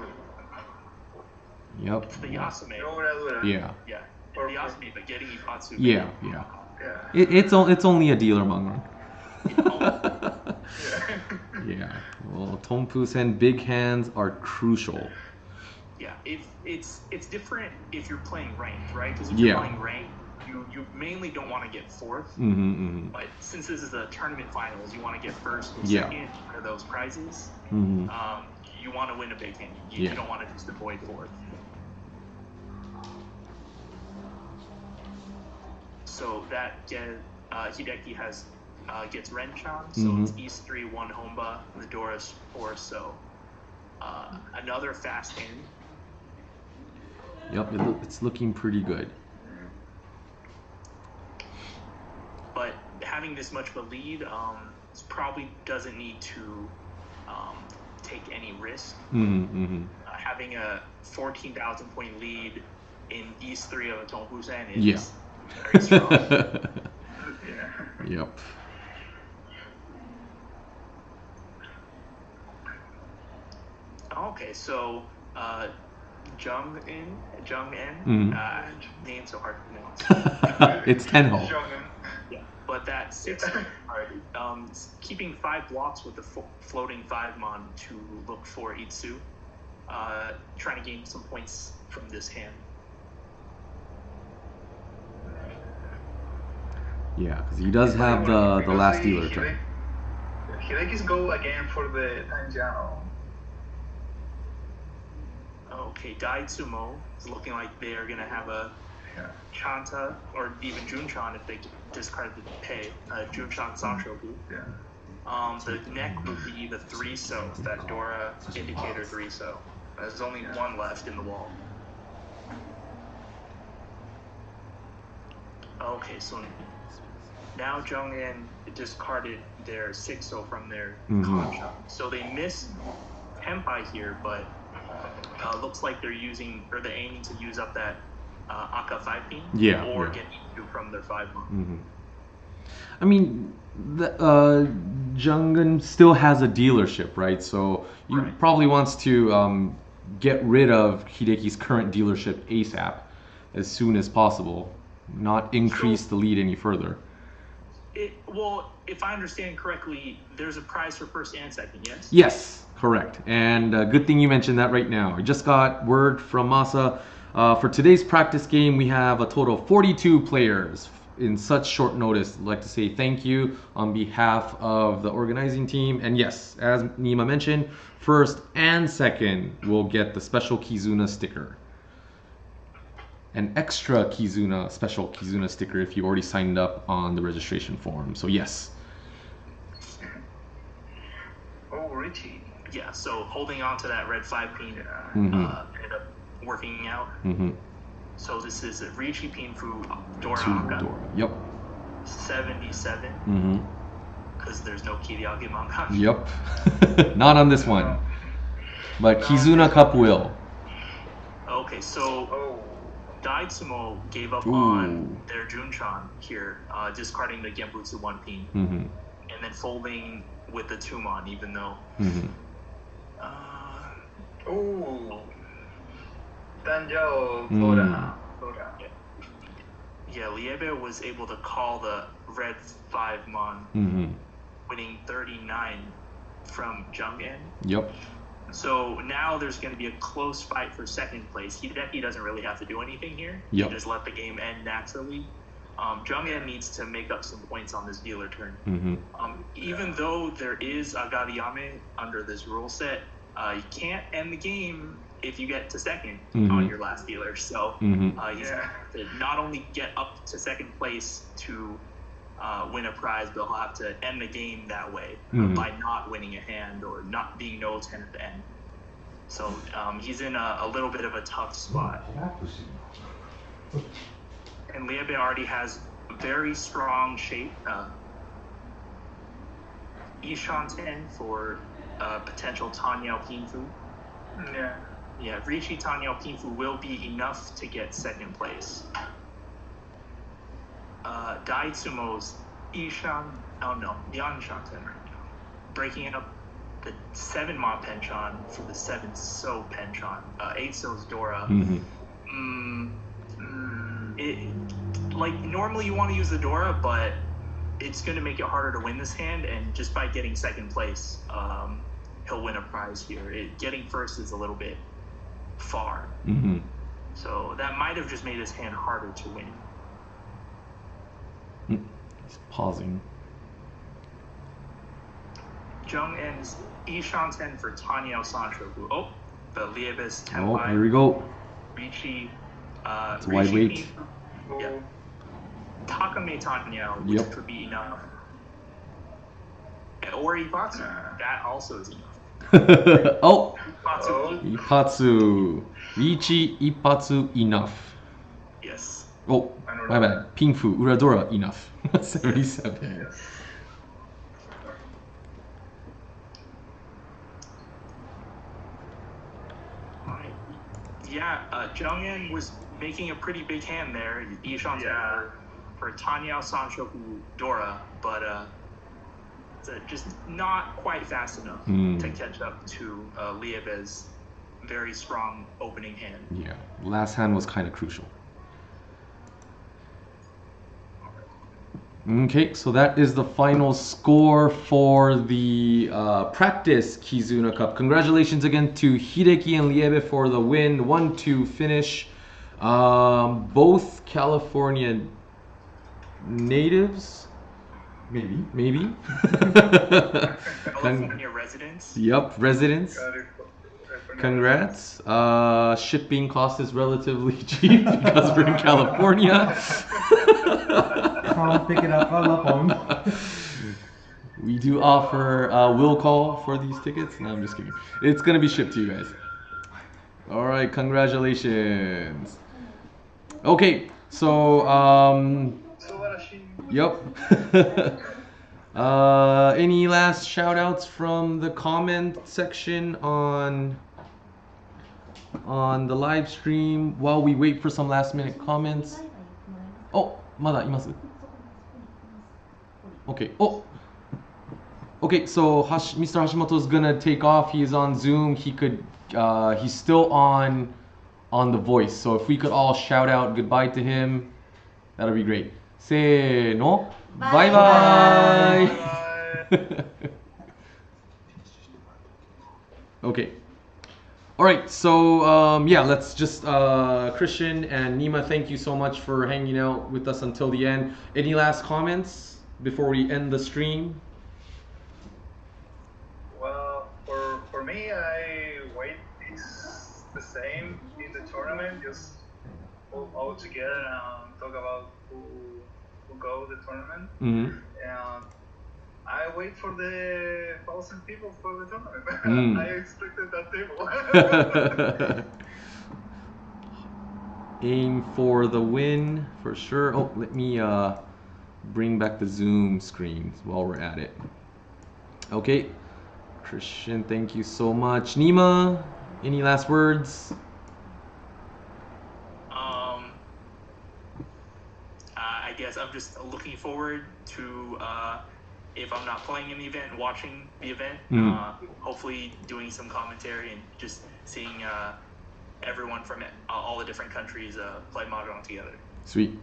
Speaker 1: Yep.
Speaker 5: The Yasume.
Speaker 1: Yeah.
Speaker 5: Yeah. The Yasume, but getting Ipatsu.
Speaker 1: Yeah.
Speaker 6: Yeah.
Speaker 1: It's only a dealer manga.
Speaker 6: Yeah.
Speaker 1: Yeah. Well, Tonpus and big hands are crucial.
Speaker 5: Yeah, it's different if you're playing ranked, right? Because if you're playing ranked, you mainly don't want to get fourth. But since this is the tournament finals, you want to get first or second for those prizes. You want to win a big hand. You don't want to just avoid fourth. So that Hideki gets Renchan, so it's East 3, 1 Homba, the Dora's 4, so another fast hand.
Speaker 1: Yep, it's looking pretty good.
Speaker 5: But having this much of a lead probably doesn't need to take any risk. Having a 14,000 point lead in East 3 of a Tonfusen is very strong.
Speaker 1: Yep.
Speaker 5: Okay, so Jung En, name's so hard to pronounce.
Speaker 1: It's Tenho.
Speaker 5: Yeah, but that 6 card, keeping 5 blocks with the floating 5-mon to look for Itsu, trying to gain some points from this hand.
Speaker 1: Yeah, because he does have the last dealer turn.
Speaker 6: Hideki's go again for the Tanjano.
Speaker 5: Okay, Daitsumo is looking like they are going to have a Chanta or even Junchan if they discard the pay. Junchan Sanshoku. The neck would be the 3-so, that Dora indicator 3-so. There's only one left in the wall. Okay, so now Jung-in discarded their 6-so from their Kansha. So they missed Tenpai here, but looks like they're aiming to use up that Aka 5-pin or get Iku from their 5-mon.
Speaker 1: I mean, Jungen still has a dealership, right? So you probably wants to get rid of Hideki's current dealership ASAP as soon as possible, not increase the lead any further.
Speaker 5: Well, if I understand correctly, there's a prize for first and second, yes?
Speaker 1: Yes, correct. And good thing you mentioned that right now. I just got word from Masa. For today's practice game, we have a total of 42 players. In such short notice, I'd like to say thank you on behalf of the organizing team. And yes, as Nima mentioned, first and second will get the special Kizuna sticker. An extra special Kizuna sticker if you already signed up on the registration form. So yes.
Speaker 6: Oh, Richie.
Speaker 5: Yeah, so holding on to that red 5-pin ended up working out. So this is a Richie Pinfu Dora Aka.
Speaker 1: Yep.
Speaker 5: 77. Because there's no Kiriage manga.
Speaker 1: Yep. Not on this one. But Kizuna Cup will.
Speaker 5: Okay, so Daitsumo gave up on their Junchan here, discarding the Genbutsu 1-pin. And then folding with the 2-mon, even though...
Speaker 6: Tanjao Dora.
Speaker 5: Yeah, Liebe was able to call the red 5-mon, winning 39 from Jung-en.
Speaker 1: Yep.
Speaker 5: So now there's going to be a close fight for second place. Hideki doesn't really have to do anything here.
Speaker 1: Yep.
Speaker 5: He just let the game end naturally. Jung-en needs to make up some points on this dealer turn. Even though there is Agariame under this rule set, you can't end the game if you get to second on your last dealer. So he's to not only get up to second place to win a prize, but he'll have to end the game that way by not winning a hand or not being no 10 at the end. So he's in a little bit of a tough spot. And Liebe already has very strong shape. Ishanten for potential Tanyao Pinfu.
Speaker 6: Yeah.
Speaker 5: Yeah, Ricci Tanyao Pinfu will be enough to get second place. Daitsumo's Yanshanten right now. Breaking up the 7-ma Penchon for the 7-so Penchon. 8-so's Dora. Like, normally you want to use the Dora, but it's going to make it harder to win this hand, and just by getting second place, he'll win a prize here. Getting first is a little bit far. So that might have just made his hand harder to win.
Speaker 1: He's pausing.
Speaker 5: Jung ends Ishanten for Tanyao Sanchoku. Oh, the Liebe's Tenpai.
Speaker 1: Oh, here we go.
Speaker 5: Ricci.
Speaker 1: It's a wide weight.
Speaker 5: Yeah. Takame Tanyao, which could be enough. Or Ipatsu. That also is enough.
Speaker 1: Oh!
Speaker 5: Ipatsu.
Speaker 1: Ipatsu. Ricci, Ipatsu, enough.
Speaker 5: Yes.
Speaker 1: Oh, my bad. Pinfu, Uradora, enough. 77.
Speaker 5: Yeah, Jungin was making a pretty big hand there. Ishan for Tanyao Sanchoku Dora, but just not quite fast enough to catch up to Liebe's very strong opening hand.
Speaker 1: Yeah, last hand was kind of crucial. Okay, so that is the final score for the practice Kizuna Cup. Congratulations again to Hideki and Liebe for the win, 1-2 finish. Both California natives? Maybe.
Speaker 5: California residents?
Speaker 1: Yep, residents. Congrats. Shipping cost is relatively cheap because we're in California.
Speaker 2: Come pick it up on the phone.
Speaker 1: We do offer will call for these tickets. No, I'm just kidding. It's gonna be shipped to you guys. All right, congratulations. Okay, so yep. Any last shout outs from the comment section on the live stream while we wait for some last minute comments? Oh, まだいます? Okay. Oh. Okay, so Mr. Hashimoto is gonna take off. He is on Zoom. He's still on the voice. So if we could all shout out goodbye to him, that'll be great. Se no. Bye bye. Okay. All right. So yeah, let's just Christian and Nima, thank you so much for hanging out with us until the end. Any last comments before we end the stream?
Speaker 6: Well, for me, I weight is the same in the tournament. Just all together and talk about who go the tournament. And I wait for the 1,000 people for the tournament. I expected that table.
Speaker 1: Aim for the win for sure. Oh, let me bring back the Zoom screen while we're at it. Okay, Christian, thank you so much. Nima, any last words?
Speaker 5: I guess I'm just looking forward to if I'm not playing in the event, watching the event, hopefully doing some commentary and just seeing everyone from all the different countries play Mahjong together.
Speaker 1: Sweet.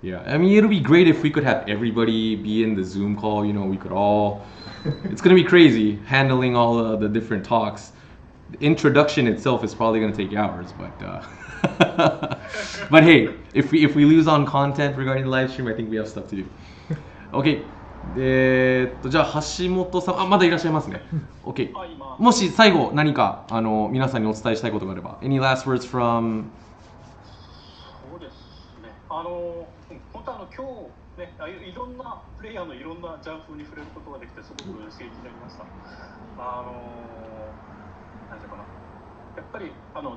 Speaker 1: Yeah, I mean, it'll be great if we could have everybody be in the Zoom call. You know, we could all. It's gonna be crazy handling all the different talks. The introduction itself is probably gonna take hours, but but hey, if we lose on content regarding the live stream, I think we have stuff to do. Okay. じゃあ橋本さん、まだいらっしゃいますね。OK。もし最後何か皆さんにお伝えしたいことがあれば。Any last words from？
Speaker 7: そうですね。本当今日ね、いろんなプレイヤーのいろんなジャンプに触れることができてすごく刺激になりました。なんていうかな、やっぱり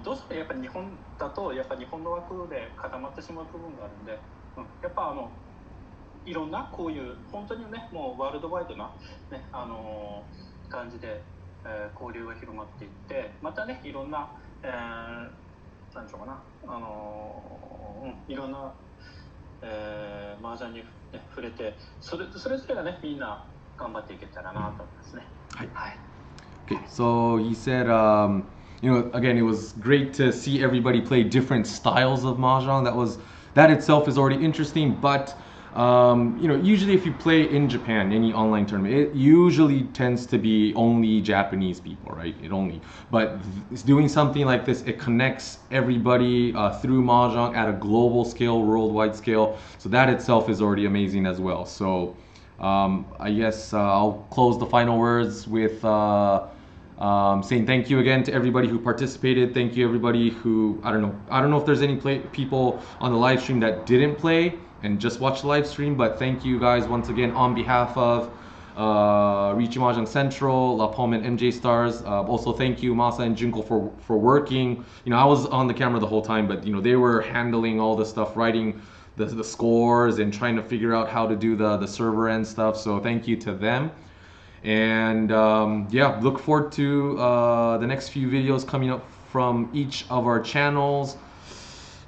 Speaker 7: どうしてやっぱり日本だとやっぱ日本の枠で固まってしまう部分があるんで、やっぱいろんなこういう本当にねもうワールドワイドな、ね感じで、交流が広がっていって、またねいろんな、なんでしょうかな、いろんな、麻雀に、ね、触れてそれぞれがねみんな頑張っていけたらなと思いますね。はい。
Speaker 1: Okay, so he said, you know, again, it was great to see everybody play different styles of mahjong. That itself is already interesting, but you know, usually if you play in Japan, any online tournament, it usually tends to be only Japanese people, right? But doing something like this, it connects everybody through mahjong at a global scale, worldwide scale. So that itself is already amazing as well. So I guess I'll close the final words with saying thank you again to everybody who participated. Thank you everybody who, I don't know if there's any people on the live stream that didn't play and just watch the live stream, but thank you guys once again on behalf of Riichi Mahjong Central, La Palme and MJ Stars. Also thank you Masa and Junko for working. You know, I was on the camera the whole time, but you know, they were handling all the stuff, writing the scores and trying to figure out how to do the server end stuff. So thank you to them. And yeah, look forward to the next few videos coming up from each of our channels.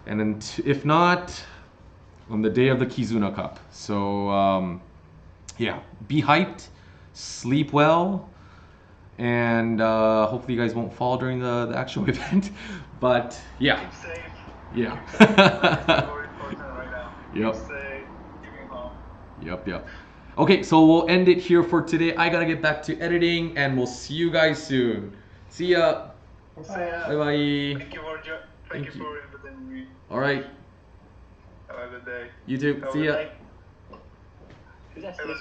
Speaker 1: And then if not, on the day of the Kizuna Cup. So yeah, be hyped, sleep well, and hopefully you guys won't fall during the actual event. But yeah.
Speaker 6: Keep safe.
Speaker 1: Yeah.
Speaker 6: That's more important right now.
Speaker 1: Yep.
Speaker 6: Keep safe. Keep it home.
Speaker 1: Yep. Okay, so we'll end it here for today. I gotta get back to editing, and we'll see you guys soon. See ya.
Speaker 6: See ya.
Speaker 1: Bye bye.
Speaker 6: Thank you for inviting me.
Speaker 1: All right.
Speaker 6: Have a good day.
Speaker 1: You too.
Speaker 6: Have a
Speaker 1: See
Speaker 6: good
Speaker 1: ya.
Speaker 6: night.
Speaker 7: じゃあ失礼します。